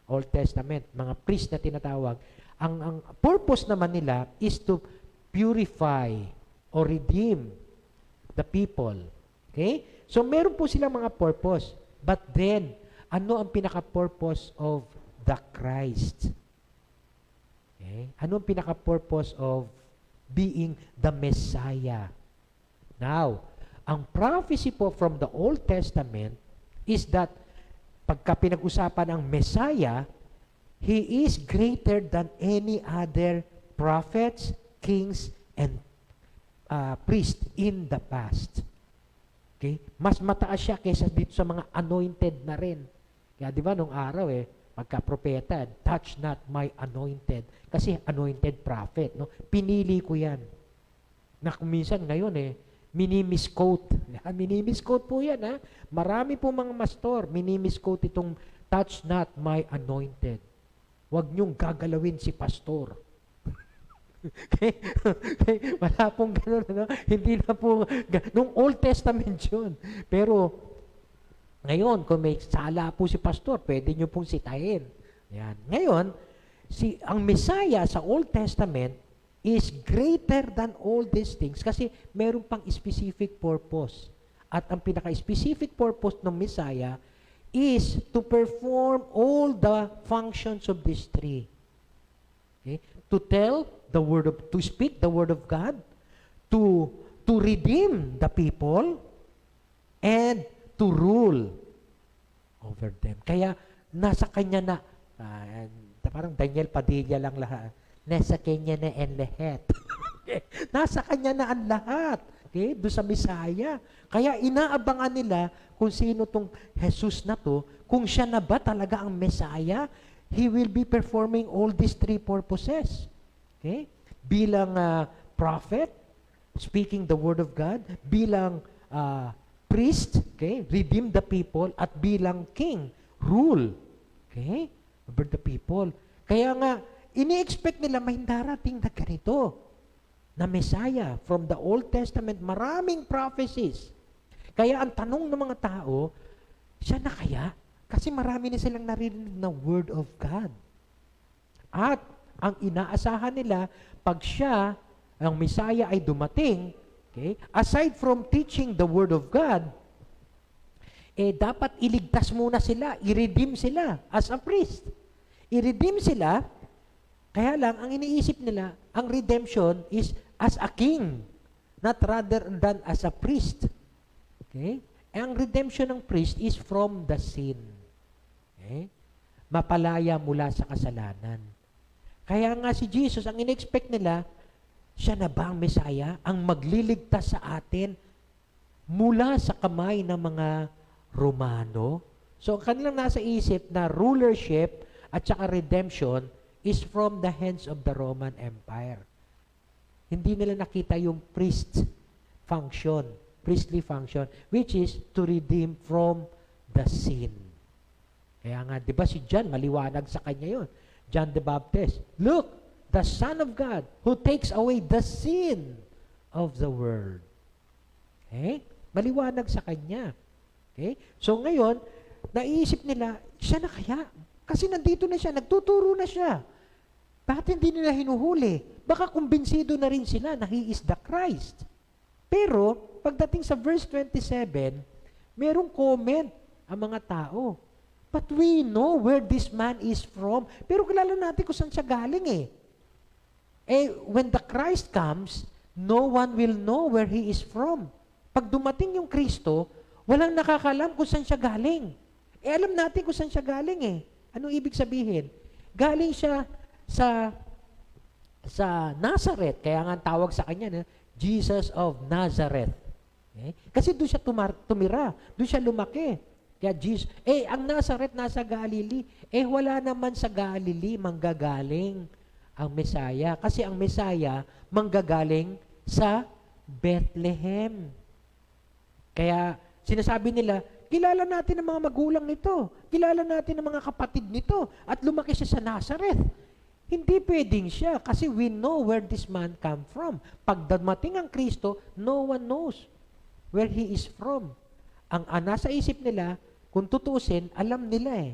Old Testament, mga priests na tinatawag. Ang purpose naman nila is to purify or redeem the people. Okay? So, meron po silang mga purpose. But then, ano ang pinaka-purpose of the Christ? Okay? Ano ang pinaka-purpose of being the Messiah? Now, ang prophecy po from the Old Testament is that pagka pinag-usapan ang Messiah, He is greater than any other prophets, kings, and priests in the past. Okay? Mas mataas siya kaysa dito sa mga anointed na rin. Kaya di ba nung araw pagka-propeta, touch not my anointed. Kasi anointed prophet. Pinili ko yan. Na kuminsan ngayon minimisquote. Minimisquote po yan, ha? Marami po mga mastor, minimisquote itong touch not my anointed. Huwag niyong gagalawin si pastor. Okay? Okay? Wala pong ganun, ano? Hindi na po, nung Old Testament yun. Pero, ngayon, kung may sala po si pastor, pwede niyo pong sitahin. Yan. Ngayon, ang Messiah sa Old Testament is greater than all these things kasi meron pang specific purpose. At ang pinaka-specific purpose ng Messiah is to perform all the functions of these three. Okay? To tell the to speak the word of God, to redeem the people, and to rule over them. Kaya nasa kanya na, parang Daniel Padilla lang lahat. Nasa kanya na ang lahat. Nasa kanya na ang lahat. Okay? Doon sa Messiah. Kaya inaabangan nila kung sino tong Jesus na to, kung siya na ba talaga ang Messiah, He will be performing all these three purposes. Okay? Bilang prophet, speaking the word of God, bilang priest, okay, redeem the people, at bilang king, rule, okay, over the people. Kaya nga, ini-expect nila may darating na ganito, na Messiah. From the Old Testament, maraming prophecies. Kaya ang tanong ng mga tao, siya na kaya? Kasi marami na silang narinig na word of God. At ang inaasahan nila, pag siya, ang Messiah ay dumating, okay, aside from teaching the word of God, dapat iligtas muna sila, i-redeem sila as a priest. I-redeem sila, kaya lang, ang iniisip nila, ang redemption is as a king, not rather than as a priest. Okay? Ang redemption ng priest is from the sin. Okay? Mapalaya mula sa kasalanan. Kaya nga si Jesus, ang in-expect nila, siya na ba ang Messiah? Ang magliligtas sa atin mula sa kamay ng mga Romano? So, kanilang nasa isip na rulership at saka redemption is from the hands of the Roman Empire. Hindi nila nakita yung priestly function, which is to redeem from the sin. Kaya nga, di ba si John, maliwanag sa kanya yun. John the Baptist, look, the Son of God who takes away the sin of the world. Okay? Maliwanag sa kanya. Okay? So ngayon, naisip nila, siya na kaya? Kasi nandito na siya, nagtuturo na siya. Bakit hindi nila hinuhuli? Baka kumbinsido na rin sila na He is the Christ. Pero, pagdating sa verse 27, merong comment ang mga tao. But we know where this man is from. Pero kilala natin kung saan siya galing eh. When the Christ comes, no one will know where He is from. Pag dumating yung Kristo, walang nakakalam kung saan siya galing. Alam natin kung saan siya galing eh. Anong ibig sabihin? Galing siya sa Nazareth. Kaya nga ang tawag sa kanya, Jesus of Nazareth. Okay? Kasi doon siya tumira. Doon siya lumaki. Kaya Jesus, ang Nazareth nasa Galilee. Wala naman sa Galilee manggagaling ang Messiah. Kasi ang Messiah manggagaling sa Bethlehem. Kaya sinasabi nila, kilala natin ang mga magulang nito. Kilala natin ang mga kapatid nito. At lumaki siya sa Nazareth. Hindi pwedeng siya kasi we know where this man come from. Pag dumating ang Kristo, no one knows where He is from. Ang nasa isip nila, kung tutusin, alam nila eh.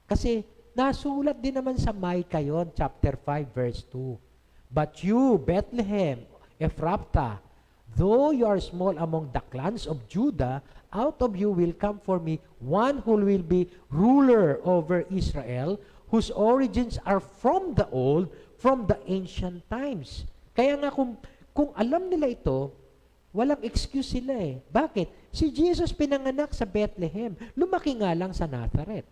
Kasi nasulat din naman sa Micah yun, chapter 5, verse 2. But you, Bethlehem, Ephrathah, though you are small among the clans of Judah, out of you will come for me one who will be ruler over Israel, whose origins are from the old, from the ancient times. Kaya nga kung alam nila ito, walang excuse sila eh. Bakit? Si Jesus pinanganak sa Bethlehem. Lumaki nga lang sa Nazareth.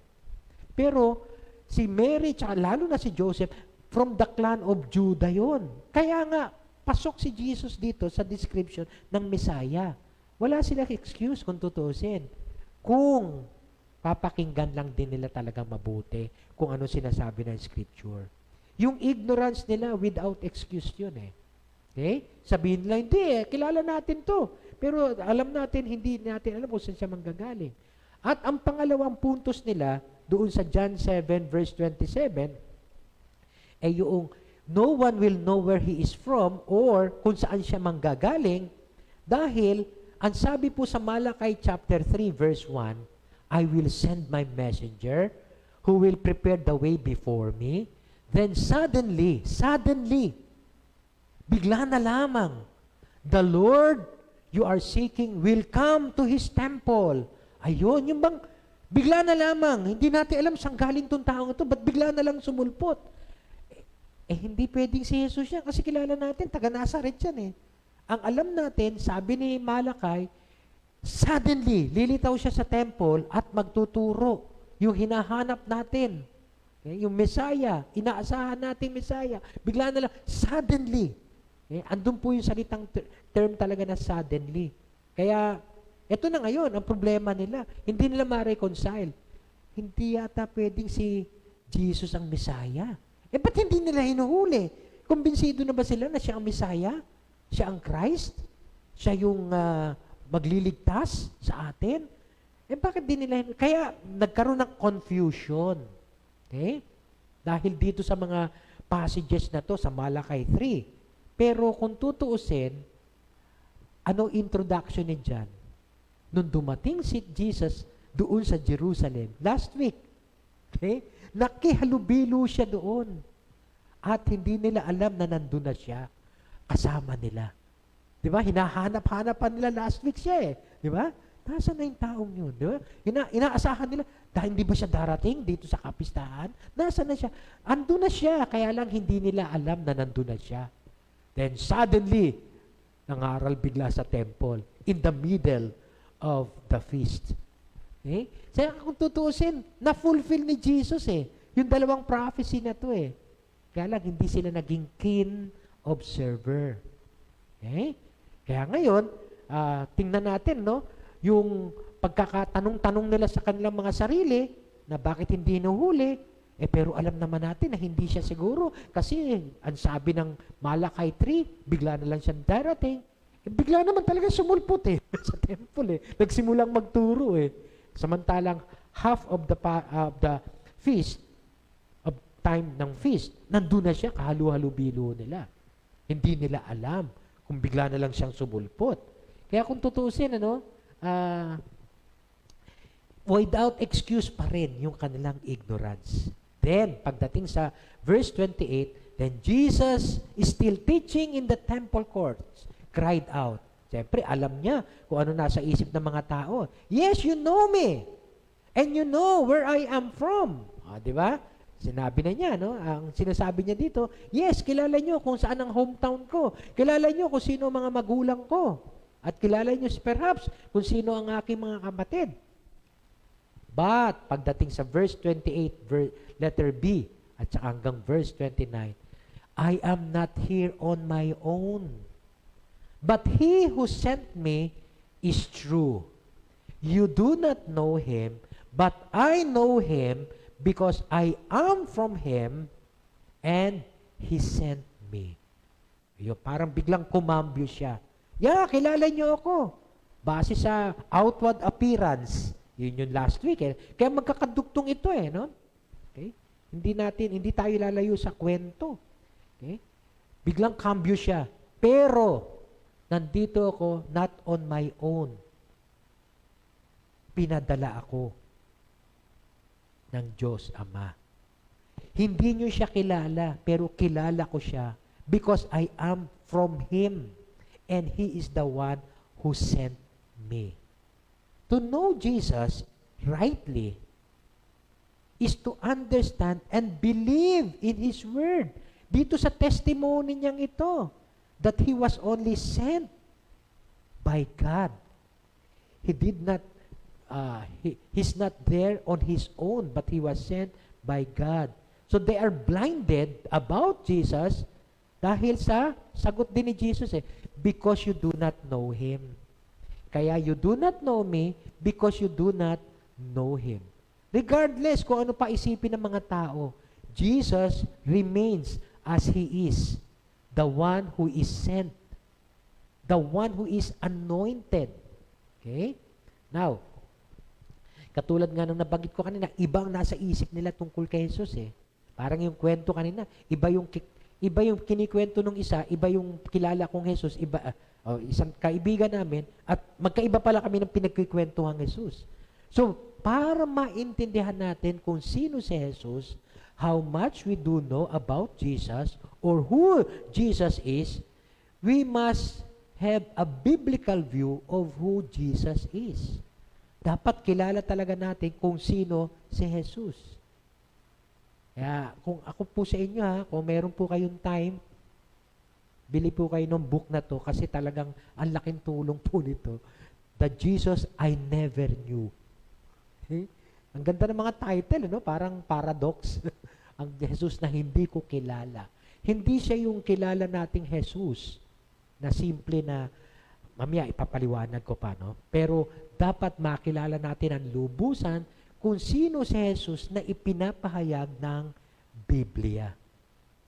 Pero si Mary, tsaka lalo na si Joseph, from the clan of Judah yon. Kaya nga, pasok si Jesus dito sa description ng Messiah. Wala silang excuse kung tutusin. Kung papakinggan lang din nila talagang mabuti kung ano sinasabi ng Scripture. Yung ignorance nila, without excuse yun eh. Okay? Sabihin nila, hindi kilala natin to. Pero alam natin, hindi natin alam kung saan siya manggagaling. At ang pangalawang puntos nila, doon sa John 7 verse 27, ay yung no one will know where he is from or kung saan siya manggagaling dahil ang sabi po sa Malakay chapter 3 verse 1, I will send my messenger who will prepare the way before me. Then suddenly, bigla na lamang, the Lord you are seeking will come to His temple. Ayun, yung bang, bigla na lamang, hindi natin alam saan galing tong taong ito, ba't bigla na lang sumulpot? Hindi pwedeng si Jesus yan, kasi kilala natin, taga Nazaret yan eh. Ang alam natin, sabi ni Malakay, suddenly, lilitaw siya sa temple at magtuturo yung hinahanap natin. Okay? Yung Messiah, inaasahan nating Messiah. Bigla na lang, suddenly. Okay? Andun po yung salitang term talaga na suddenly. Kaya, eto na ngayon, ang problema nila. Hindi nila ma-reconcile. Hindi yata pwedeng si Jesus ang Messiah. Ba't hindi nila hinuhuli? Kumbinsido na ba sila na siya ang Messiah? Siya ang Christ? Siya yung magliligtas sa atin? Bakit di nila kaya nagkaroon ng confusion. Okay? Dahil dito sa mga passages na to sa Malakay 3. Pero kung tutuusin, ano introduction ni John? Nung dumating si Jesus doon sa Jerusalem, last week, okay? Nakihalubilo siya doon. At hindi nila alam na nandun na siya. Kasama nila. Di ba? Hinahanap-hanapan nila last week siya eh. Di ba? Nasaan na yung taong yun? Di ba? Inaasahan nila, dahil hindi ba siya darating dito sa kapistahan? Nasaan na siya? Andun na siya, kaya lang hindi nila alam na nandun na siya. Then suddenly, nangaral bigla sa temple in the middle of the feast. Okay? Kaya kung tutuusin, na-fulfill ni Jesus eh. Yung dalawang prophecy na to eh. Kaya lang, hindi sila naging keen observer. Okay? Kaya ngayon, tingnan natin, no? Yung pagkakatanong-tanong nila sa kanilang mga sarili, na bakit hindi hinuhuli, pero alam naman natin na hindi siya siguro. Kasi, ang sabi ng Malakay 3, bigla na lang siya darating. Bigla naman talaga sumulpot eh, sa temple eh. Nagsimulang magturo eh. Samantalang, half of the feast, of time ng feast, nandun na siya, kahalu-halubilo nila. Hindi nila alam kung bigla na lang siyang sumulpot. Kaya kung tutuusin, without excuse pa rin yung kanilang ignorance. Then, pagdating sa verse 28, then Jesus is still teaching in the temple courts, cried out. Siyempre, alam niya kung ano nasa isip ng mga tao. Yes, you know me. And you know where I am from. Di ba? Sinabi na niya, no? Ang sinasabi niya dito, yes, kilala niyo kung saan ang hometown ko. Kilala niyo kung sino ang mga magulang ko. At kilala niyo perhaps kung sino ang aking mga kapatid. But, pagdating sa verse 28, letter B, at saka hanggang verse 29, I am not here on my own. But He who sent me is true. You do not know Him, but I know Him because I am from Him and He sent me. Yung parang biglang kumambyo siya. Yeah, kilala niyo ako. Base sa outward appearance. Yun yung last week eh. Kaya magkakadugtong ito eh, no? Okay? Hindi tayo lalayo sa kwento. Okay? Biglang cambio siya. Pero, nandito ako not on my own. Pinadala ako ng Diyos Ama. Hindi niyo siya kilala, pero kilala ko siya because I am from Him and He is the one who sent me. To know Jesus rightly is to understand and believe in His Word. Dito sa testimony niyang ito, that He was only sent by God. He did not, He's not there on His own, but He was sent by God. So they are blinded about Jesus dahil sa sagot din ni Jesus because you do not know Him. Kaya you do not know me because you do not know Him. Regardless kung ano pa isipin ng mga tao, Jesus remains as He is. the one who is sent, the one who is anointed. Okay? Now, katulad nga nung nabanggit ko kanina, ibang nasa isip nila tungkol kay Jesus eh. Parang yung kwento kanina, iba yung kinikwento nung isa, iba yung kilala kong Jesus, isang kaibigan namin, at magkaiba pala kami ng pinagkikwentuhang Jesus. So, para maintindihan natin kung sino si Jesus, how much we do know about Jesus, or who Jesus is, we must have a biblical view of who Jesus is. Dapat kilala talaga natin kung sino si Jesus. Kaya, kung ako po sa inyo kung meron po kayong time, bili po kayo ng book na to kasi talagang ang laking tulong po nito. The Jesus I Never Knew. Okay? Ang ganda ng mga title, parang paradox. Ang Jesus na hindi ko kilala. Hindi siya yung kilala nating Jesus na simple na, mamaya ipapaliwanag ko pa, Pero dapat makilala natin ang lubusan kung sino si Jesus na ipinapahayag ng Biblia.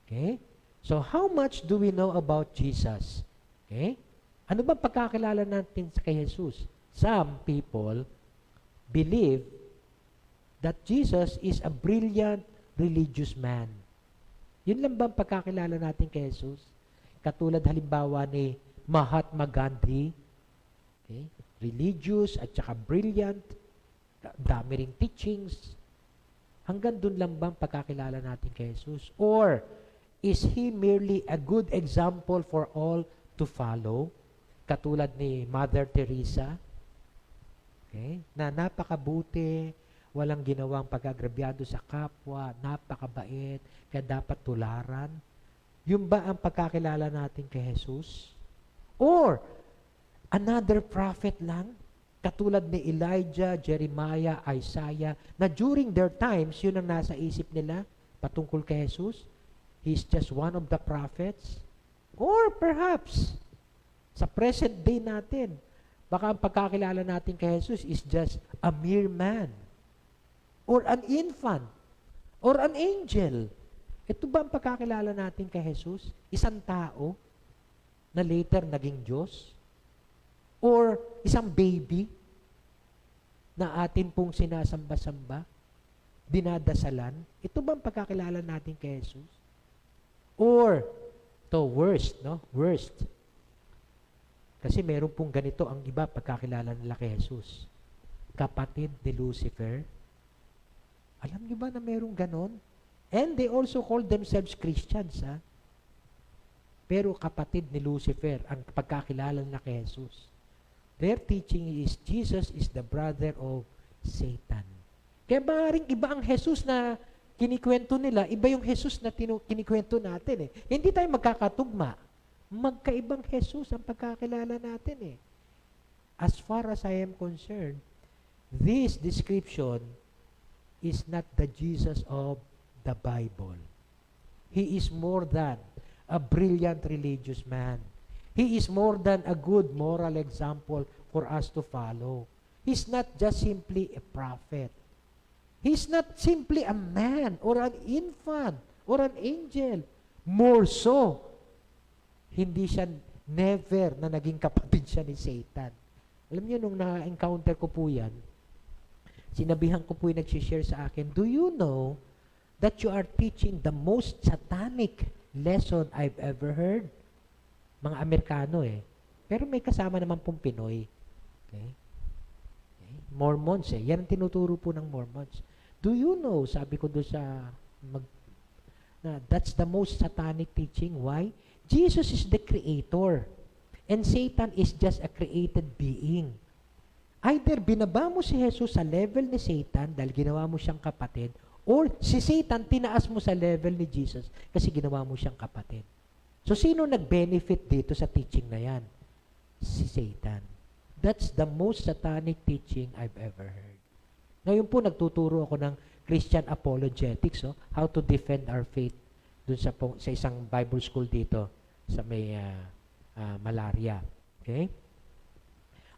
Okay? So, how much do we know about Jesus? Okay? Ano ba pagkakilala natin kay Jesus? Some people believe that Jesus is a brilliant religious man. Yun lang ba ang pagkakilala natin kay Jesus? Katulad halimbawa ni Mahatma Gandhi, okay? Religious at saka brilliant, dami ring teachings. Hanggang dun lang bang pagkakilala natin kay Jesus? Or, is He merely a good example for all to follow? Katulad ni Mother Teresa, okay? Na napakabuti, walang ginawang pag-agrabyado sa kapwa, napakabait, kaya dapat tularan. Yung ba ang pagkakilala natin kay Jesus? Or, another prophet lang, katulad ni Elijah, Jeremiah, Isaiah, na during their times, yun ang nasa isip nila patungkol kay Jesus. He's just one of the prophets. Or perhaps, sa present day natin, baka ang pagkakilala natin kay Jesus is just a mere man, or an infant, or an angel. Ito ba ang pagkakilala natin kay Jesus? Isang tao na later naging Diyos? Or isang baby na atin pong sinasamba-samba, dinadasalan? Ito ba ang pagkakilala natin kay Jesus? Or, worst. Worst. Kasi meron pong ganito ang iba pagkakilala nila kay Jesus. Kapatid ni Lucifer. Alam niyo ba na merong ganon? And they also call themselves Christians, Pero kapatid ni Lucifer ang pagkakilala nila kay Jesus. Their teaching is Jesus is the brother of Satan. Kaya maaaring iba ang Jesus na kinikwento nila, iba yung Jesus na kinikwento natin Hindi tayo magkakatugma. Magkaibang Jesus ang pagkakilala natin As far as I am concerned, this description is not the Jesus of the Bible. He is more than a brilliant religious man. He is more than a good moral example for us to follow. He's not just simply a prophet. He's not simply a man or an infant or an angel. More so, hindi siya never na naging kapatid siya ni Satan. Alam niyo, nung na-encounter ko po yan, sinabihan ko po yung nag-share sa akin, do you know that you are teaching the most satanic lesson I've ever heard? Mga Amerikano Pero may kasama naman pong Pinoy. Okay? Mormons Yan ang tinuturo po ng Mormons. Do you know, sabi ko doon na that's the most satanic teaching. Why? Jesus is the creator. And Satan is just a created being. Either binaba mo si Jesus sa level ni Satan dahil ginawa mo siyang kapatid, or si Satan tinaas mo sa level ni Jesus kasi ginawa mo siyang kapatid. So, sino nag-benefit dito sa teaching na yan? Si Satan. That's the most satanic teaching I've ever heard. Ngayon po, nagtuturo ako ng Christian apologetics, how to defend our faith dun sa isang Bible school dito sa may malaria. Okay?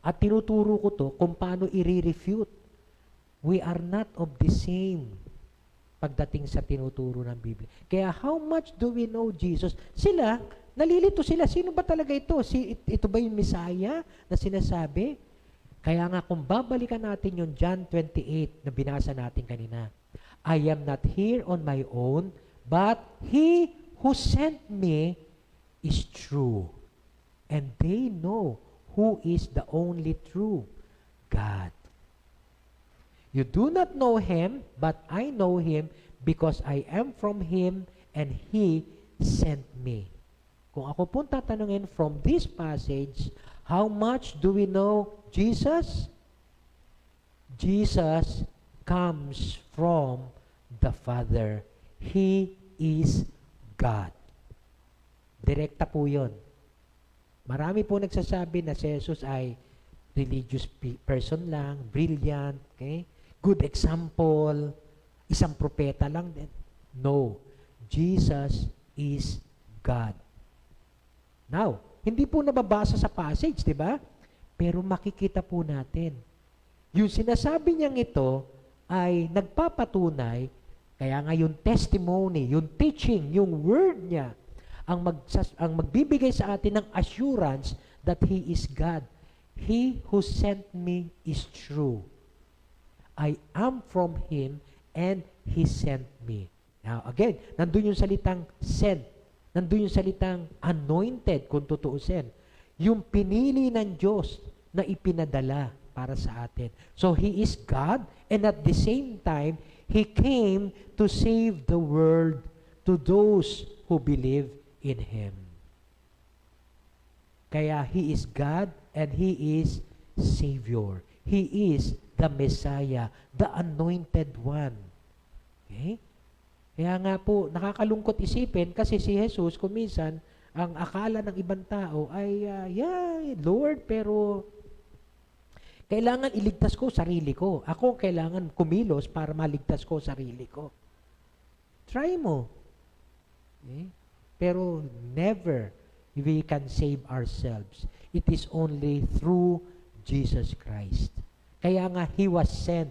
At tinuturo ko to kung paano i-refute. We are not of the same pagdating sa tinuturo ng Biblia. Kaya how much do we know Jesus? Sila, nalilito sila. Sino ba talaga ito? Ito ba yung Messiah na sinasabi? Kaya nga kung babalikan natin yung John 28 na binasa natin kanina, I am not here on my own, but He who sent me is true. And they know who is the only true God. You do not know Him, but I know Him because I am from Him and He sent me. Kung ako pong tatanungin from this passage, how much do we know Jesus? Jesus comes from the Father. He is God. Direkta po yun. Marami po nagsasabi na si Jesus ay religious person lang, brilliant, okay? Good example, isang propeta lang din. No, Jesus is God. Now, hindi po nababasa sa passage, di ba? Pero makikita po natin. Yung sinasabi niyang ito ay nagpapatunay, kaya nga yung testimony, yung teaching, yung word niya, ang magbibigay sa atin ng assurance that He is God. He who sent me is true. I am from Him and He sent me. Now, again, nandun yung salitang sent. Nandun yung salitang anointed, kung tutuusin. Yung pinili ng Diyos na ipinadala para sa atin. So, He is God, and at the same time, He came to save the world to those who believe in Him. Kaya He is God, and He is Savior. He is the Messiah, the Anointed One. Okay? Kaya nga po, nakakalungkot isipin kasi si Jesus, kuminsan, ang akala ng ibang tao ay, Lord, pero kailangan iligtas ko sarili ko. Ako kailangan kumilos para maligtas ko sarili ko. Try mo. Okay? Pero never we can save ourselves. It is only through Jesus Christ. Kaya nga, He was sent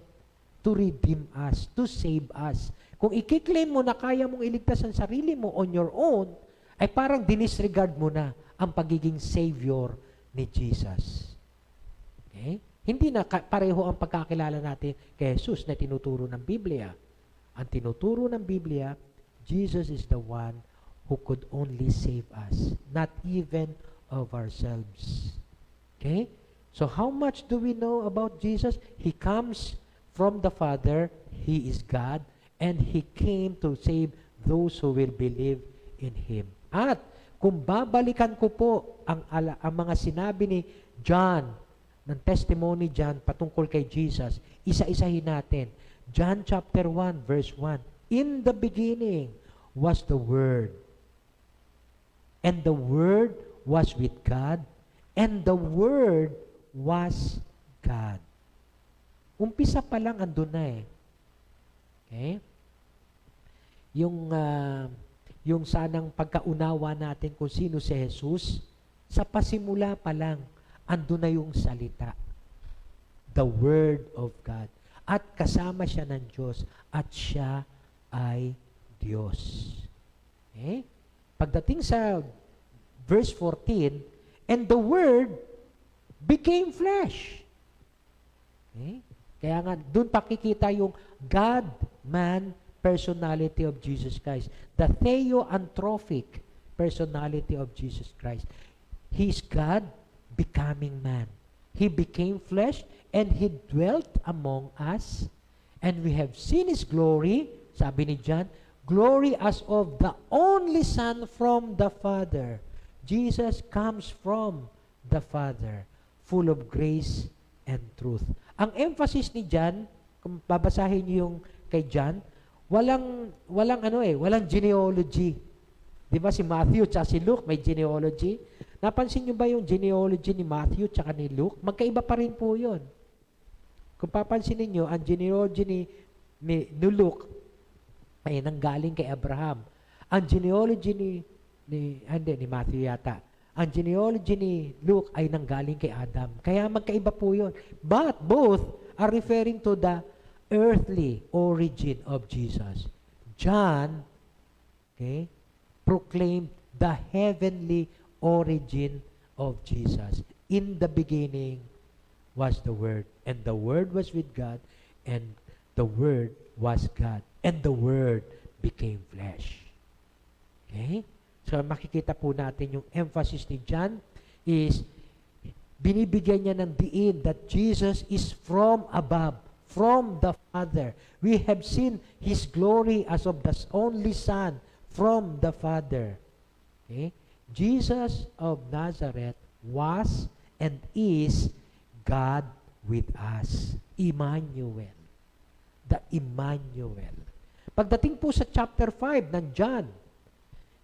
to redeem us, to save us. Kung i-claim mo na kaya mong iligtas ang sarili mo on your own, ay parang dinisregard mo na ang pagiging Savior ni Jesus. Okay? Hindi na pareho ang pagkakilala natin kay Jesus na tinuturo ng Biblia. Ang tinuturo ng Biblia, Jesus is the one who could only save us, not even of ourselves. Okay? So how much do we know about Jesus? He comes from the Father. He is God. And He came to save those who will believe in Him. At kung babalikan ko po ang mga sinabi ni John, ng testimony John patungkol kay Jesus, isa-isahin natin. John chapter 1, verse 1. In the beginning was the Word. And the Word was with God. And the Word was God. Umpisa pa lang andun na eh. Okay? Yung sanang pagkaunawa natin kung sino si Jesus, sa pasimula pa lang, andun na yung salita. The Word of God. At kasama siya ng Diyos, at siya ay Diyos. Okay? Pagdating sa verse 14, and the Word became flesh. Okay? Kaya nga, doon pakikita yung God-man personality of Jesus Christ. The theoanthropic personality of Jesus Christ. He is God becoming man. He became flesh and He dwelt among us. And we have seen His glory, sabi ni John, glory as of the only Son from the Father. Jesus comes from the Father, full of grace and truth. Ang emphasis ni John, kung babasahin niyo yung kay John, walang genealogy. Di ba si Matthew at si Luke may genealogy? Napansin niyo ba yung genealogy ni Matthew at ni Luke? Magkaiba pa rin po yun. Kung papansinin niyo, ang genealogy ni Luke ay nanggaling kay Abraham. Ang genealogy ni Matthew yata. Ang genealogy ni Luke ay nanggaling kay Adam. Kaya magkaiba po yun. But both are referring to the earthly origin of Jesus. John, proclaimed the heavenly origin of Jesus. In the beginning was the Word, and the Word was with God, and the Word was God, and the Word became flesh. Okay? So makikita po natin yung emphasis ni John is binibigyan niya ng diin that Jesus is from above, from the Father. We have seen His glory as of the only Son from the Father. Okay? Jesus of Nazareth was and is God with us. Emmanuel. The Emmanuel. Pagdating po sa chapter 5 ng John,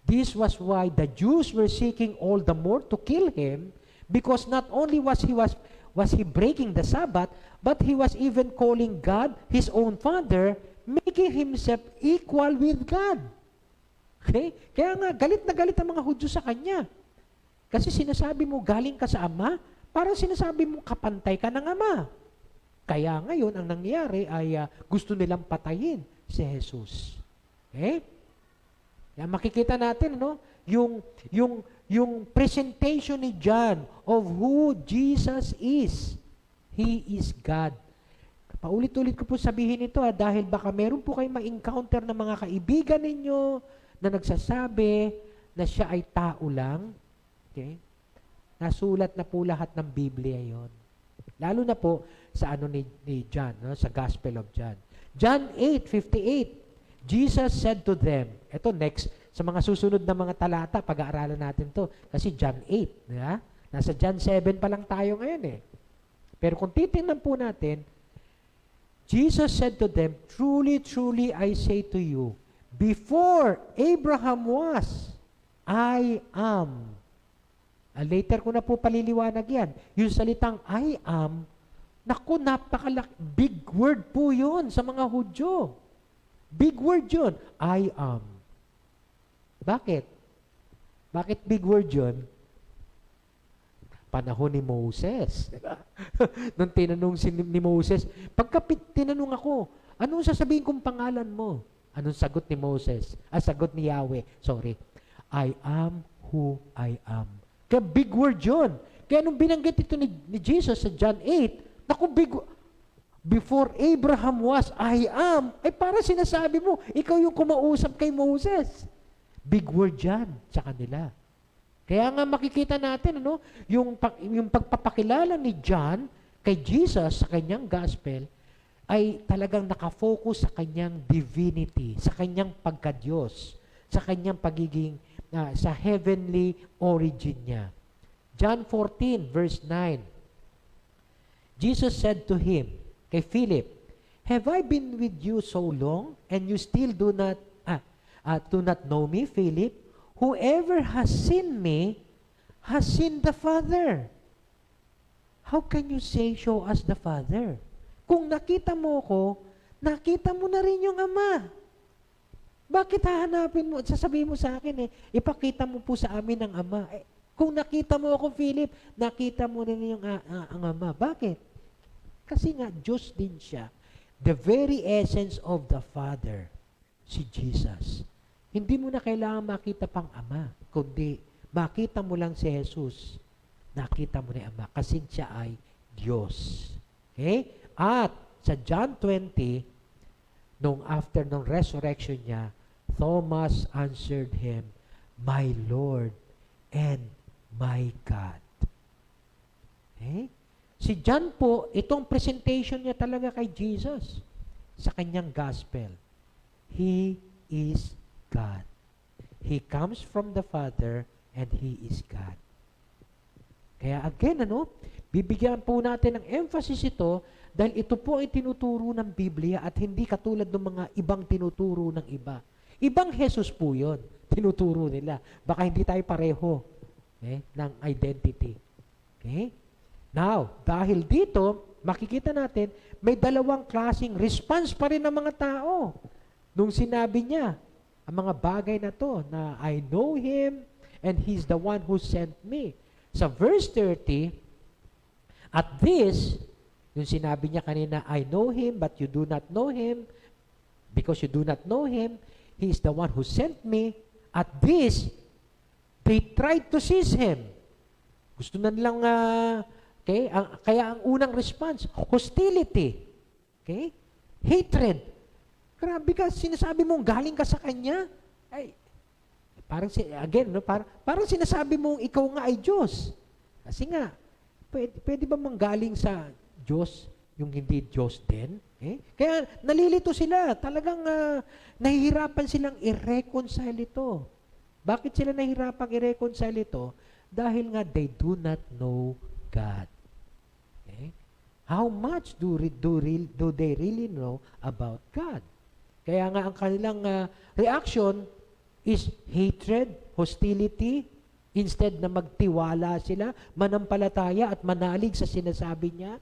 this was why the Jews were seeking all the more to kill Him, because not only was he breaking the Sabbath, but he was even calling God his own Father, making himself equal with God. Okay? Kaya nga, galit na galit ang mga Hudyo sa kanya. Kasi sinasabi mo, galing ka sa Ama, parang sinasabi mo, kapantay ka ng Ama. Kaya ngayon, ang nangyayari ay gusto nilang patayin si Jesus. Okay? Kaya makikita natin, no? Yung presentation ni John of who Jesus is. He is God. Paulit-ulit ko po sabihin ito dahil baka meron po kayong ma-encounter ng mga kaibigan ninyo na nagsasabi na siya ay tao lang. Okay? Nasulat na po lahat ng Biblia yon. Lalo na po sa ni John, no? Sa Gospel of John. John 8:58. Jesus said to them, ito next, sa mga susunod na mga talata, pag-aaralan natin to. Kasi John 8, yeah? Nasa John 7 pa lang tayo ngayon eh. Pero kung titingnan po natin, Jesus said to them, truly, truly, I say to you, before Abraham was, I am. Later ko na po paliliwanag yan. Yung salitang I am, naku, big word po yun sa mga Hudyo. Big word yun. I am. Bakit? Bakit big word yun? Panahon ni Moses. Diba? Nung tinanong ni Moses, tinanong ako, anong sasabihin kong pangalan mo? Anong sagot ni Moses? Sagot ni Yahweh. Sorry. I am who I am. Kaya big word yun. Kaya nung binanggit ito ni Jesus sa John 8, naku, before Abraham was, I am, ay para sinasabi mo, ikaw yung kumausap kay Moses. Big word yan sa kanila. Kaya nga makikita natin, ano, yung pagpapakilala ni John kay Jesus sa kanyang gospel ay talagang nakafocus sa kanyang divinity, sa kanyang pagka-Diyos, sa kanyang pagiging, sa heavenly origin niya. John 14, verse 9. Jesus said to him, kay Philip, have I been with you so long, and you still do not know me, Philip? Whoever has seen me has seen the Father. How can you say, show us the Father? Kung nakita mo ko, nakita mo na rin yung Ama. Bakit hahanapin mo? Sasabihin mo sa akin ipakita mo po sa amin ang Ama. Kung nakita mo ako, Philip, nakita mo rin yung ang Ama. Bakit? Kasi nga, Diyos din siya. The very essence of the Father, si Jesus. Hindi mo na kailangan makita pang Ama, kundi makita mo lang si Jesus. Nakita mo ni Ama kasi siya ay Diyos. Okay? At sa John 20, after nung resurrection niya, Thomas answered him, my Lord and my God. Okay? Si John po, itong presentation niya talaga kay Jesus sa kanyang gospel. He is God. He comes from the Father and He is God. Kaya again, bibigyan po natin ng emphasis ito dahil ito po ay tinuturo ng Biblia at hindi katulad ng mga ibang tinuturo ng iba. Ibang Jesus po yun, tinuturo nila. Baka hindi tayo pareho ng identity. Okay? Now, dahil dito, makikita natin, may dalawang klaseng response pa rin ng mga tao. Nung sinabi niya, ang mga bagay na to, na I know Him and He's the one who sent me. Sa verse 30, at this, yung sinabi niya kanina, I know Him but you do not know Him, because you do not know Him, He is the one who sent me. At this, They tried to seize him. Gusto na nilang, kaya ang unang response, hostility. Okay? Hatred. Grabe ka, sinasabi mong galing ka sa kanya. Ay, parang sinasabi mong ikaw nga ay Diyos. Kasi nga, pwede ba manggaling sa Diyos yung hindi Diyos din? Kaya nalilito sila. Talagang nahihirapan silang i-reconcile ito. Bakit sila nahihirapang i-reconcile ito? Dahil nga they do not know God. Okay? How much do they really know about God? Kaya nga ang kanilang reaction is hatred, hostility, instead na magtiwala sila, manampalataya at manalig sa sinasabi niya.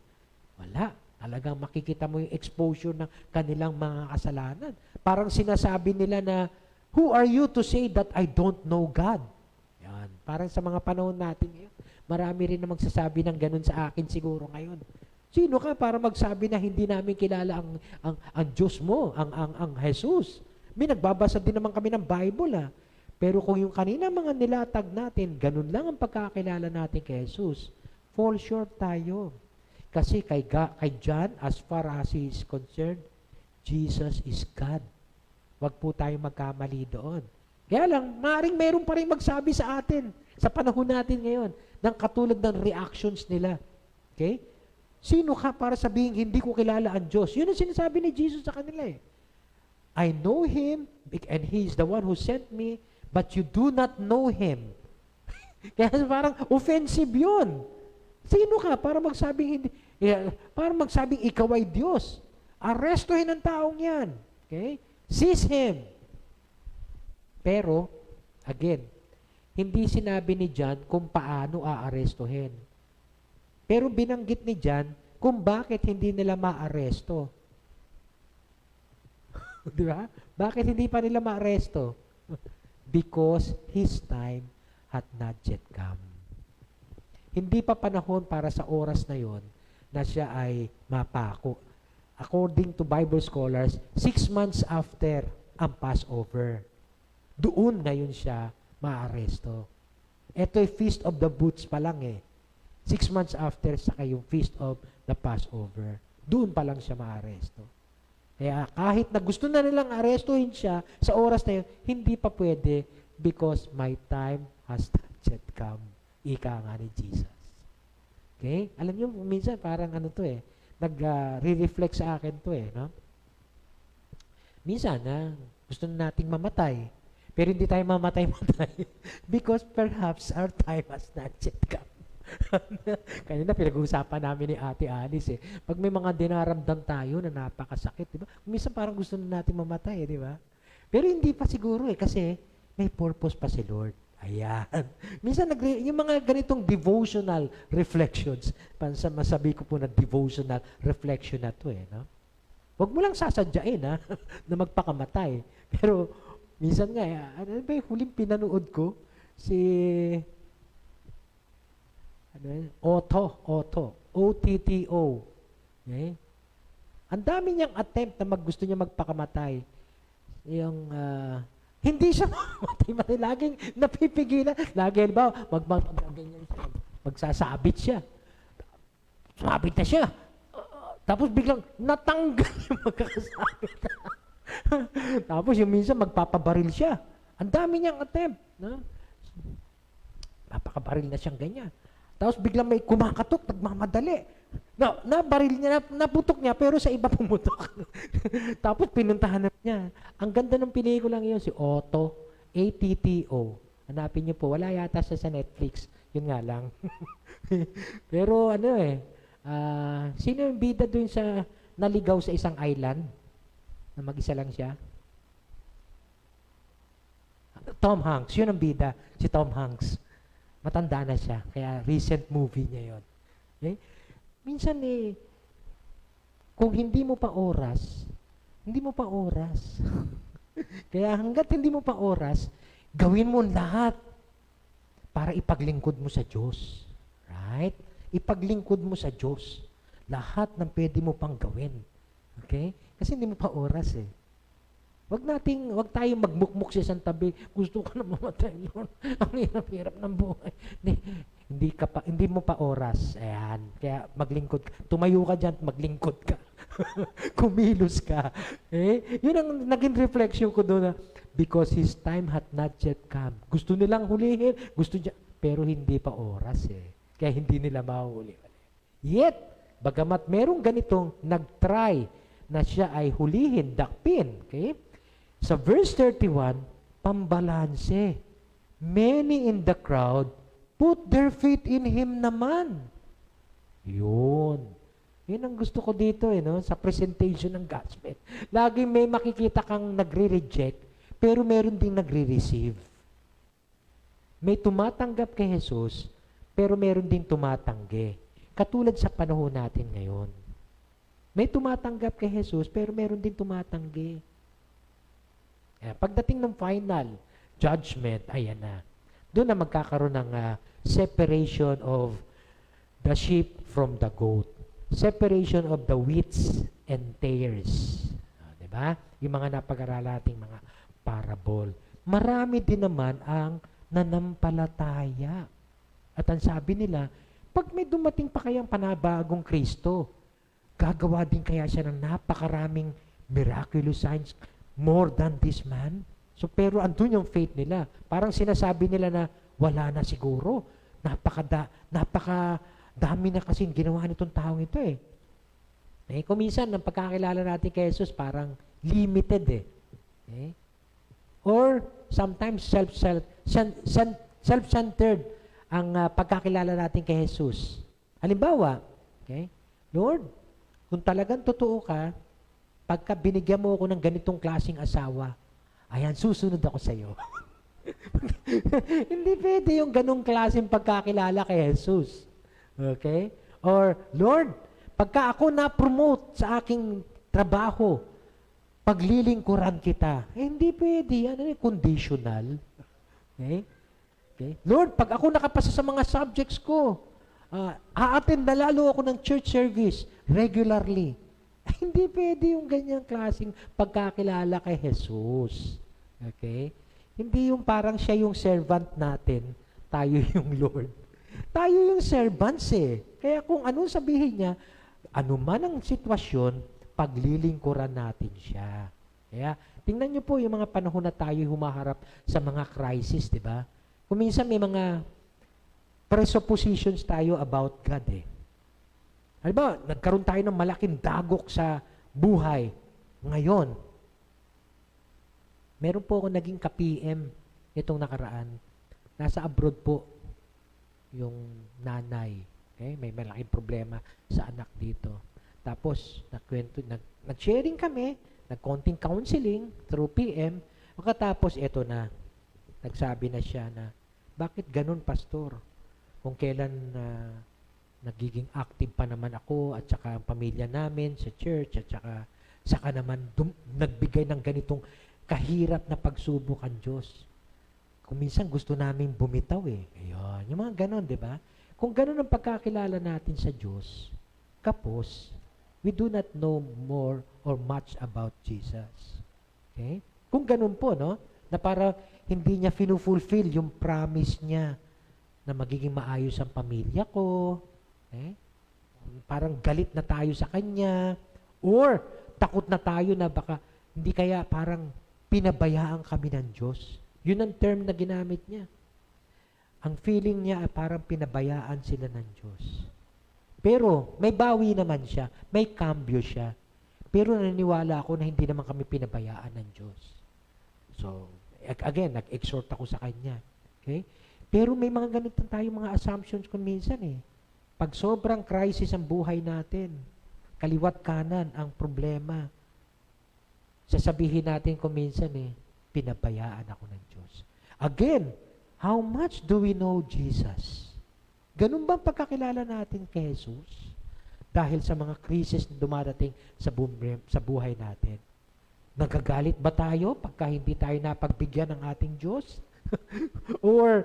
Wala. Talagang makikita mo yung exposure ng kanilang mga kasalanan. Parang sinasabi nila na, who are you to say that I don't know God? Yan. Parang sa mga panahon natin ngayon, marami rin na magsasabi ng ganun sa akin siguro ngayon. Sino ka para magsabi na hindi namin kilala ang Diyos mo, ang Jesus? May nagbabasa din naman kami ng Bible. Pero kung yung kanina mga nilatag natin, ganun lang ang pagkakilala natin kay Jesus, fall short tayo. Kasi kay John, as far as he is concerned, Jesus is God. Huwag po tayo magkamali doon. Kaya lang, maaaring meron pa rin magsabi sa atin, sa panahon natin ngayon, ng katulad ng reactions nila. Okay? Sino ka para sabihin, hindi ko kilala ang Diyos? Yun ang sinasabi ni Jesus sa kanila I know Him, and He is the one who sent me, but you do not know Him. Kaya parang offensive yun. Sino ka para magsabing ikaw ay Diyos? Arrestuhin ang taong yan. Okay? Seize him. Pero, again, hindi sinabi ni John kung paano aarestuhin. Pero binanggit ni John kung bakit hindi nila maaresto. Di ba? Bakit hindi pa nila maaresto? Because his time had not yet come. Hindi pa panahon para sa oras na yon na siya ay mapako. According to Bible scholars, 6 months after ang Passover. Doon ngayon siya maaresto. Ito ay Feast of the Booths pa lang 6 months after saka yung Feast of the Passover. Doon pa lang siya maaresto. Kaya kahit na gusto na nilang arestuhin siya sa oras na yun, hindi pa pwede because my time has not yet come. Ika nga ni Jesus. Okay? Alam niyo, minsan parang nag-re-reflect sa akin to no? Minsan, gusto nating mamatay, pero hindi tayo mamatay-matay because perhaps our time has not yet come. Kanina pinag-uusapan namin ni Ate Alice pag may mga dinaramdam tayo na napakasakit, di ba? Minsan parang gusto na natin mamatay, di ba? Pero hindi pa siguro kasi may purpose pa si Lord. Ayan. Minsan yung mga ganitong devotional reflections, masabi ko po na devotional reflection na to no? Huwag mo lang sasadyain na magpakamatay. Pero minsan nga, ano ba yung huling pinanood ko? Otto. O-T-T-O. Okay? Ang dami niyang attempt na gusto niya magpakamatay. Yung, hindi siya matay-matay. Laging napipigilan. Lagi, ba, ganyan siya. Magsasabit siya. Sumabit na siya. Tapos biglang natanggal yung magkakasabit. Tapos yung minsan magpapabaril siya. Ang dami niyang attempt. No? Napakabaril na siyang ganyan. Tapos biglang may kumakatok, nagmamadali. Nabaril niya, naputok niya, pero sa iba pumutok. Tapos pinuntahan na niya. Ang ganda ng pelikulang yun, si Otto, A-T-T-O. Hanapin niyo po, wala yata siya sa Netflix. Yun nga lang. Pero sino yung bida doon sa naligaw sa isang island? Na mag-isa lang siya? Tom Hanks, yun ang bida, si Tom Hanks. Matanda na siya, kaya recent movie niya yun. Okay? Minsan kung hindi mo pa oras, kaya hanggat hindi mo pa oras, gawin mo lahat para ipaglingkod mo sa Diyos. Right? Ipaglingkod mo sa Diyos. Lahat ng pwede mo pang gawin. Okay? Kasi hindi mo pa oras Wag tayong magmukmuk sa isang tabi. Gusto ko na mamatay, Lord. Ang hirap-hirap ng buhay. Hindi mo pa oras. Ayan. Kaya maglingkod ka. Tumayo ka dyan, maglingkod ka. Kumilos ka. Yun ang naging reflection ko doon na, because His time had not yet come. Gusto nilang hulihin, pero hindi pa oras Kaya hindi nila mahuhuli. Yet, bagamat merong ganitong nag-try na siya ay hulihin, dakpin. Okay? Sa verse 31, pambalanse. Many in the crowd put their faith in Him naman. Yun. Yun ang gusto ko dito sa presentation ng gospel. Laging may makikita kang nagre-reject, pero meron ding nagre-receive. May tumatanggap kay Jesus, pero meron ding tumatanggi. Katulad sa panahon natin ngayon. May tumatanggap kay Jesus, pero meron din tumatanggi. Pagdating ng final judgment, ayan na. Doon na magkakaroon ng separation of the sheep from the goat. Separation of the wheats and tares. Diba? Yung mga napag-aralan nating mga parable. Marami din naman ang nanampalataya. At ang sabi nila, pag may dumating pa kayang panabagong Kristo, gagawa din kaya siya ng napakaraming miraculous signs more than this man? So, pero andun yung faith nila. Parang sinasabi nila na wala na siguro. Napakadami na kasing ginawa nitong taong ito kung minsan, ang pagkakilala natin kay Jesus, parang limited Or, sometimes self-centered ang pagkakilala natin kay Jesus. Halimbawa, Lord, kung talagang totoo ka, pagka binigyan mo ako ng ganitong klaseng asawa, ayan, susunod ako sa iyo. Hindi pwede yung ganong klaseng pagkakilala kay Jesus. Okay? Or, Lord, pagka ako na-promote sa aking trabaho, paglilingkuran kita. Hindi pwede. Yan conditional. Okay? Lord, pag ako nakapasa sa mga subjects ko, a-attend na lalo ako ng church service regularly. Hindi pwede yung ganyang klaseng pagkakilala kay Jesus. Okay? Hindi yung parang siya yung servant natin, tayo yung Lord. Tayo yung servants Kaya kung anong sabihin niya, ano man ang sitwasyon, paglilingkuran natin siya. Kaya, tingnan niyo po yung mga panahon na tayo humaharap sa mga crisis, di ba? Kung minsan may mga presuppositions tayo about God Halimbawa, nagkaroon tayo ng malaking dagok sa buhay. Ngayon, meron po ako naging ka-PM itong nakaraan. Nasa abroad po yung nanay. May malaking problema sa anak dito. Tapos, nag-sharing kami, nag-konting counseling through PM. Pagkatapos, eto na. Nagsabi na siya na, bakit ganun, pastor? Kung kailan nagiging active pa naman ako at saka ang pamilya namin sa church at saka naman nagbigay ng ganitong kahirap na pagsubok ang Diyos. Kung minsan gusto namin bumitaw Ayun, yung mga ganon, di ba? Kung ganon ang pagkakilala natin sa Diyos, kapos, we do not know more or much about Jesus. Okay? Kung ganon po, no? Na para hindi niya fulfill yung promise niya na magiging maayos ang pamilya ko, parang galit na tayo sa kanya, or takot na tayo na baka hindi kaya parang pinabayaan kami ng Diyos. Yun ang term na ginamit niya. Ang feeling niya ay parang pinabayaan sila ng Diyos. Pero may bawi naman siya, may cambio siya. Pero naniniwala ako na hindi naman kami pinabayaan ng Diyos. So, again, nag-exhort ako sa kanya. Okay? Pero may mga ganito tayo mga assumptions kung minsan Pag sobrang crisis ang buhay natin, kaliwat kanan ang problema, sasabihin natin kung minsan pinabayaan ako ng Diyos. Again, how much do we know Jesus? Ganun ba ang pagkakilala natin kay Jesus? Dahil sa mga krisis na dumadating sa buhay natin. Nagagalit ba tayo pagka hindi tayo napagbigyan ng ating Diyos? Or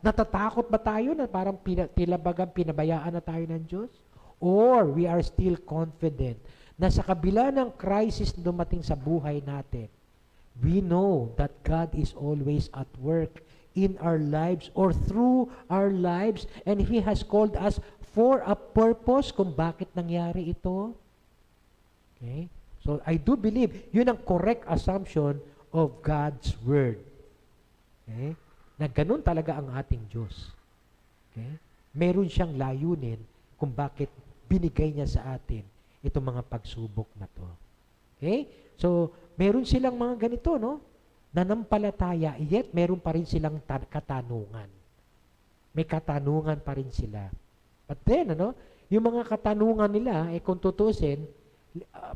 natatakot ba tayo na parang tilabagang pinabayaan na tayo ng Diyos? Or we are still confident na sa kabila ng crisis na dumating sa buhay natin, we know that God is always at work in our lives or through our lives, and He has called us for a purpose kung bakit nangyari ito. Okay? So, I do believe, yun ang correct assumption of God's Word. Okay? Na ganun talaga ang ating Diyos. Okay? Meron siyang layunin kung bakit binigay niya sa atin itong mga pagsubok na to. Okay? So, meron silang mga ganito, no? Nanampalataya, yet meron pa rin silang katanungan. May katanungan pa rin sila. But then, yung mga katanungan nila, kung tutusin,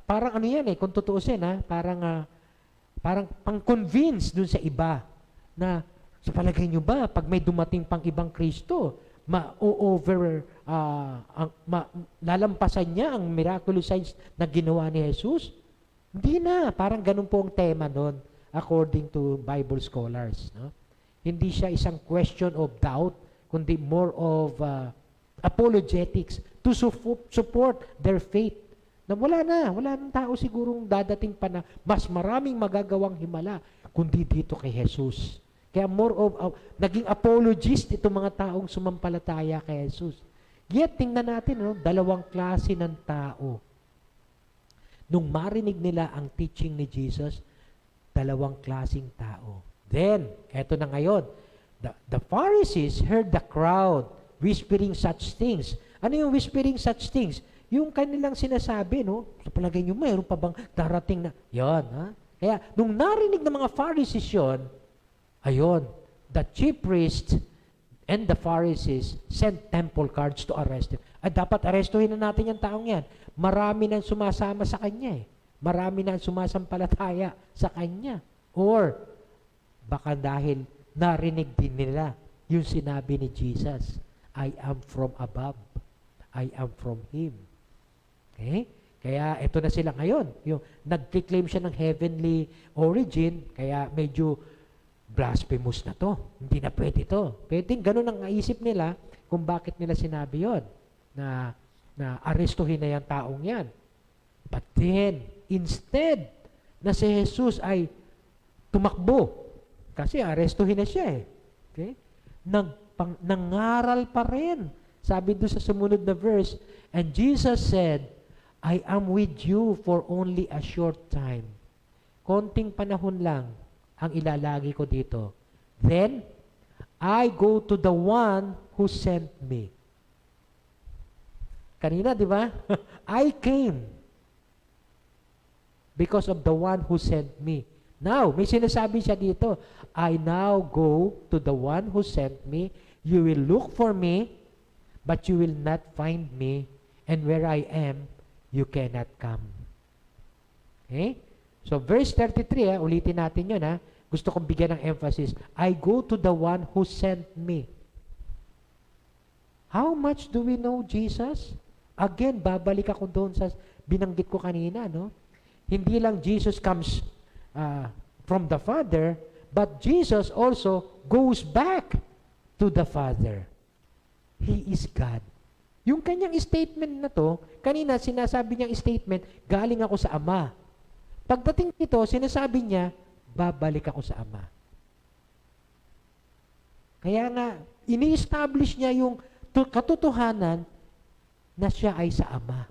parang ano yan kung tutuusin parang pang-convince dun sa iba na sa palagay nyo ba, pag may dumating pang ibang Kristo, lalampasan niya ang miraculous signs na ginawa ni Jesus? Hindi na, parang ganun po ang tema nun, according to Bible scholars. No? Hindi siya isang question of doubt, kundi more of apologetics to support their faith. Na wala ng tao sigurong dadating pa na mas maraming magagawang himala kundi dito kay Jesus. Kaya more of naging apologist itong mga taong sumampalataya kay Jesus. Yet, tingnan natin, dalawang klase ng tao. Nung marinig nila ang teaching ni Jesus, dalawang klaseng tao. Then, eto na ngayon, the Pharisees heard the crowd whispering such things. Ano yung whispering such things? Yung kanilang sinasabi, sa palagay nyo, mayroon pa bang darating na, yan, Kaya, nung narinig ng mga Pharisees yun, ayun, the chief priests and the Pharisees sent temple guards to arrest him. Ay, dapat arestuhin na natin yung taong yan. Marami nang sumasama sa kanya Marami nang sumasampalataya sa kanya. Or, baka dahil narinig din nila yung sinabi ni Jesus, I am from above. I am from Him. Okay? Kaya ito na sila ngayon. Yung nag-claim siya ng heavenly origin, kaya medyo blasphemous na to. Hindi na pwede to. Pwedeng ganun ang naisip nila kung bakit nila sinabi yon na arestuhin na yung taong yan. But then, instead na si Jesus ay tumakbo, kasi arestuhin na siya Okay? Nangaral pa rin. Sabi doon sa sumunod na verse, and Jesus said, I am with you for only a short time. Konting panahon lang ang ilalagi ko dito. Then, I go to the one who sent me. Kanina, di ba? I came because of the one who sent me. Now, may sinasabi siya dito, I now go to the one who sent me. You will look for me, but you will not find me, and where I am, you cannot come. Okay? So, verse 33, ulitin natin yun, Gusto kong bigyan ng emphasis. I go to the one who sent me. How much do we know Jesus? Again, babalik ako doon sa binanggit ko kanina, Hindi lang Jesus comes from the Father, but Jesus also goes back to the Father. He is God. Yung kanyang statement na to, kanina sinasabi niyang statement, galing ako sa Ama. Pagdating nito, sinasabi niya, babalik ako sa Ama. Kaya nga, ini-establish niya yung katotohanan na siya ay sa Ama.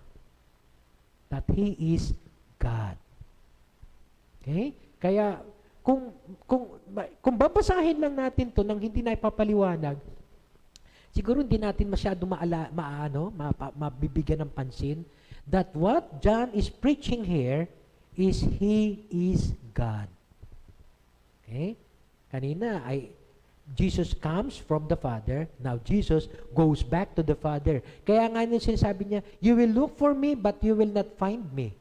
That He is God. Okay? Kaya, kung babasahin lang natin to nang hindi na ipapaliwanag, siguro hindi natin masyado mabibigyan ng pansin that what John is preaching here is He is God. Okay? Kanina, Jesus comes from the Father. Now, Jesus goes back to the Father. Kaya nga yung sinasabi niya, you will look for me, but you will not find me.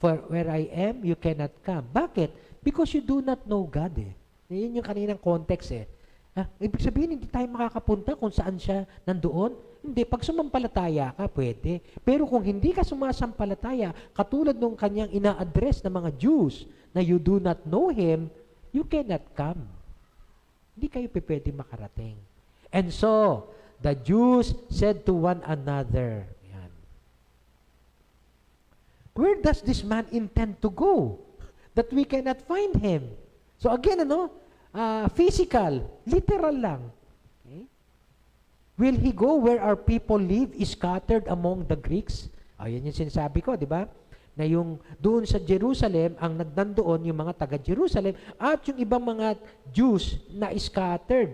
For where I am, you cannot come. Bakit? Because you do not know God Yun yung kaninang context Ibig sabihin, hindi tayo makakapunta kung saan siya nandoon. Hindi, pag sumampalataya ka, pwede. Pero kung hindi ka sumasampalataya, katulad nung kanyang ina-address ng mga Jews na you do not know Him, you cannot come. Hindi kayo pwede makarating. And so, the Jews said to one another, Where does this man intend to go? that we cannot find Him. So again, physical, literal lang. Okay? Will He go where our people live, is scattered among the Greeks? Ayan yung sinasabi ko, di ba? Na yung doon sa Jerusalem, ang nagdandoon yung mga taga-Jerusalem at yung ibang mga Jews na scattered.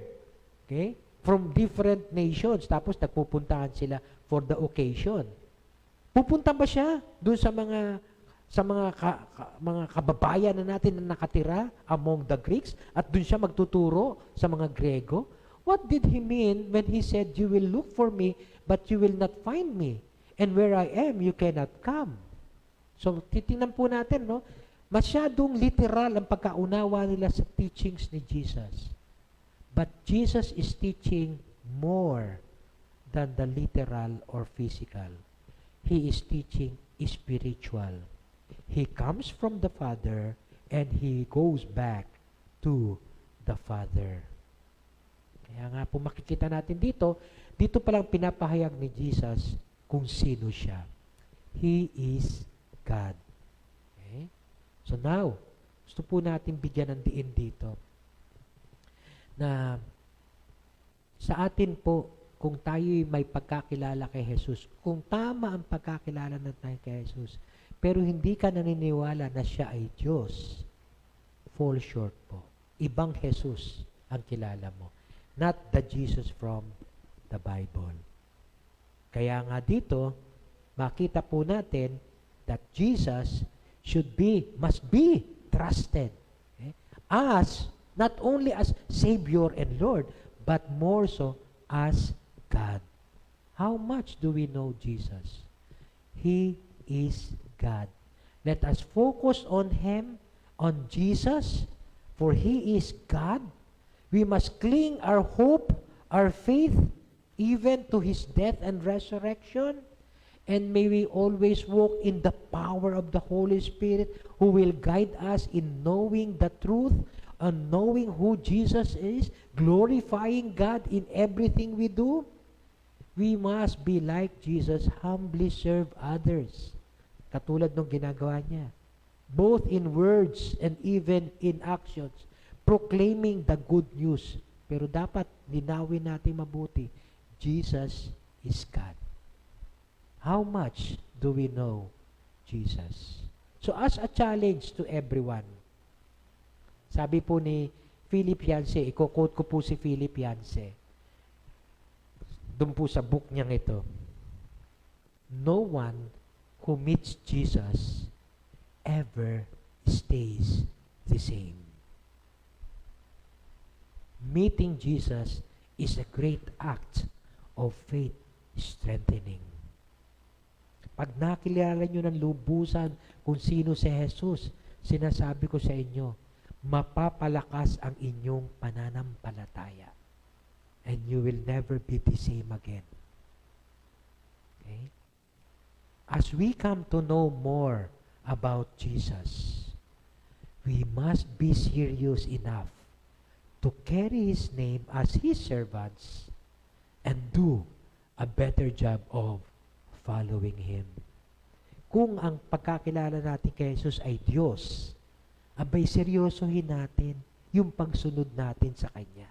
Okay? From different nations. Tapos nagpupuntahan sila for the occasion. Pupunta ba siya doon sa mga kababayan na natin na nakatira among the Greeks at doon siya magtuturo sa mga Grego? What did He mean when He said, "You will look for me, but you will not find me. And where I am, you cannot come"? So, titingnan po natin, masyadong literal ang pagkaunawa nila sa teachings ni Jesus. But Jesus is teaching more than the literal or physical. He is teaching spiritual. He comes from the Father and He goes back to the Father. Kaya nga po makikita natin dito palang pinapahayag ni Jesus kung sino siya. He is God. Okay? So now, gusto po natin bigyan ng diin dito na sa atin po, kung tayo'y may pagkakilala kay Jesus, kung tama ang pagkakilala natin kay Jesus, pero hindi ka naniniwala na siya ay Diyos, fall short po. Ibang Jesus ang kilala mo. Not the Jesus from the Bible. Kaya nga dito, makita po natin that Jesus must be trusted. Okay? Not only as Savior and Lord, but more so as God. How much do we know Jesus? He is God. Let us focus on Him, on Jesus, for He is God. We must cling our hope, our faith, even to His death and resurrection. And may we always walk in the power of the Holy Spirit who will guide us in knowing the truth, and knowing who Jesus is, glorifying God in everything we do. We must be like Jesus, humbly serve others. Katulad ng ginagawa niya. Both in words and even in actions. Proclaiming the good news. Pero dapat linawin natin mabuti. Jesus is God. How much do we know Jesus? So as a challenge to everyone, sabi po ni Philip Yancey, i-quote ko po si Philip Yancey. Doon po sa book niyang ito. No one who meets Jesus ever stays the same. Meeting Jesus is a great act of faith strengthening. Pag nakilala nyo ng lubusan kung sino si Jesus, sinasabi ko sa inyo, mapapalakas ang inyong pananampalataya. And you will never be the same again. Okay? As we come to know more about Jesus, we must be serious enough to carry His name as His servants and do a better job of following Him. Kung ang pagkakilala natin kay Jesus ay Diyos, abay seryosohin natin yung pagsunod natin sa Kanya.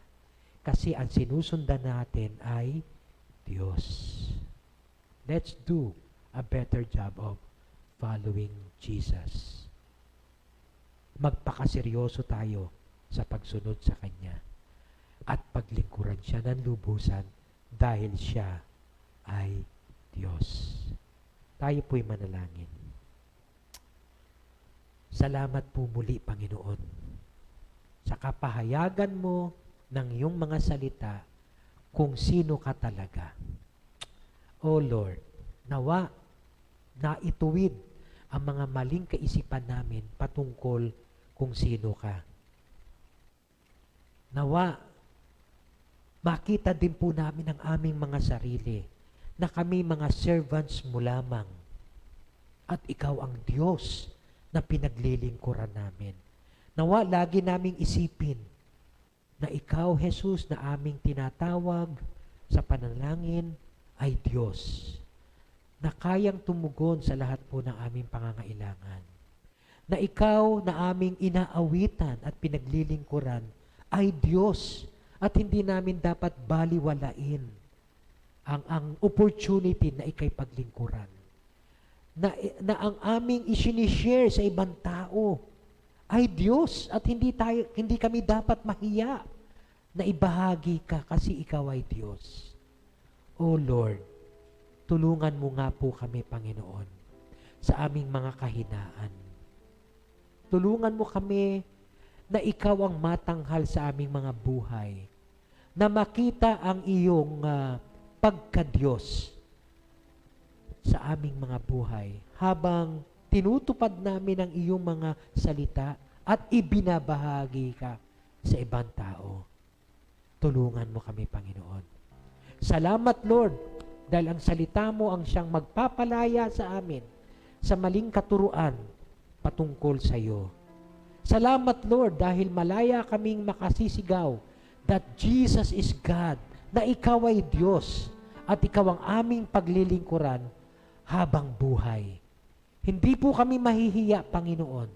Kasi ang sinusundan natin ay Diyos. Let's do a better job of following Jesus. Magpakaseryoso tayo sa pagsunod sa Kanya at paglingkuran siya ng lubusan dahil siya ay Diyos. Tayo po'y manalangin. Salamat po muli, Panginoon, sa kapahayagan mo ng iyong mga salita kung sino ka talaga. O Lord, nawa na ituwid ang mga maling kaisipan namin patungkol kung sino ka. Nawa, makita din po namin ang aming mga sarili na kami mga servants mo lamang at ikaw ang Diyos na pinaglilingkuran namin. Nawa, lagi naming isipin na ikaw, Jesus, na aming tinatawag sa panalangin ay Diyos na kayang tumugon sa lahat po ng aming pangangailangan. na ikaw na aming inaawitan at pinaglilingkuran ay Diyos at hindi namin dapat baliwalain ang opportunity na ikay paglingkuran. Na ang aming isinishare sa ibang tao ay Diyos at hindi kami dapat mahiya na ibahagi ka kasi ikaw ay Diyos. O Lord, tulungan mo nga po kami, Panginoon, sa aming mga kahinaan. Tulungan mo kami na ikaw ang matanghal sa aming mga buhay, na makita ang iyong pagka-Diyos sa aming mga buhay habang tinutupad namin ang iyong mga salita at ibinabahagi ka sa ibang tao. Tulungan mo kami, Panginoon. Salamat, Lord, dahil ang salita mo ang siyang magpapalaya sa amin sa maling katuruan patungkol sa iyo. Salamat, Lord, dahil malaya kaming makasisigaw that Jesus is God, na ikaw ay Diyos at ikaw ang aming paglilingkuran habang buhay. Hindi po kami mahihiya, Panginoon,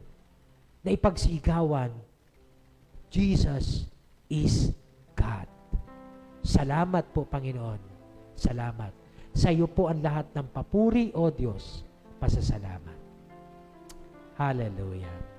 na ipagsigawan, Jesus is God. Salamat po, Panginoon. Salamat. Sa iyo po ang lahat ng papuri, O Diyos. Pasasalamat. Hallelujah.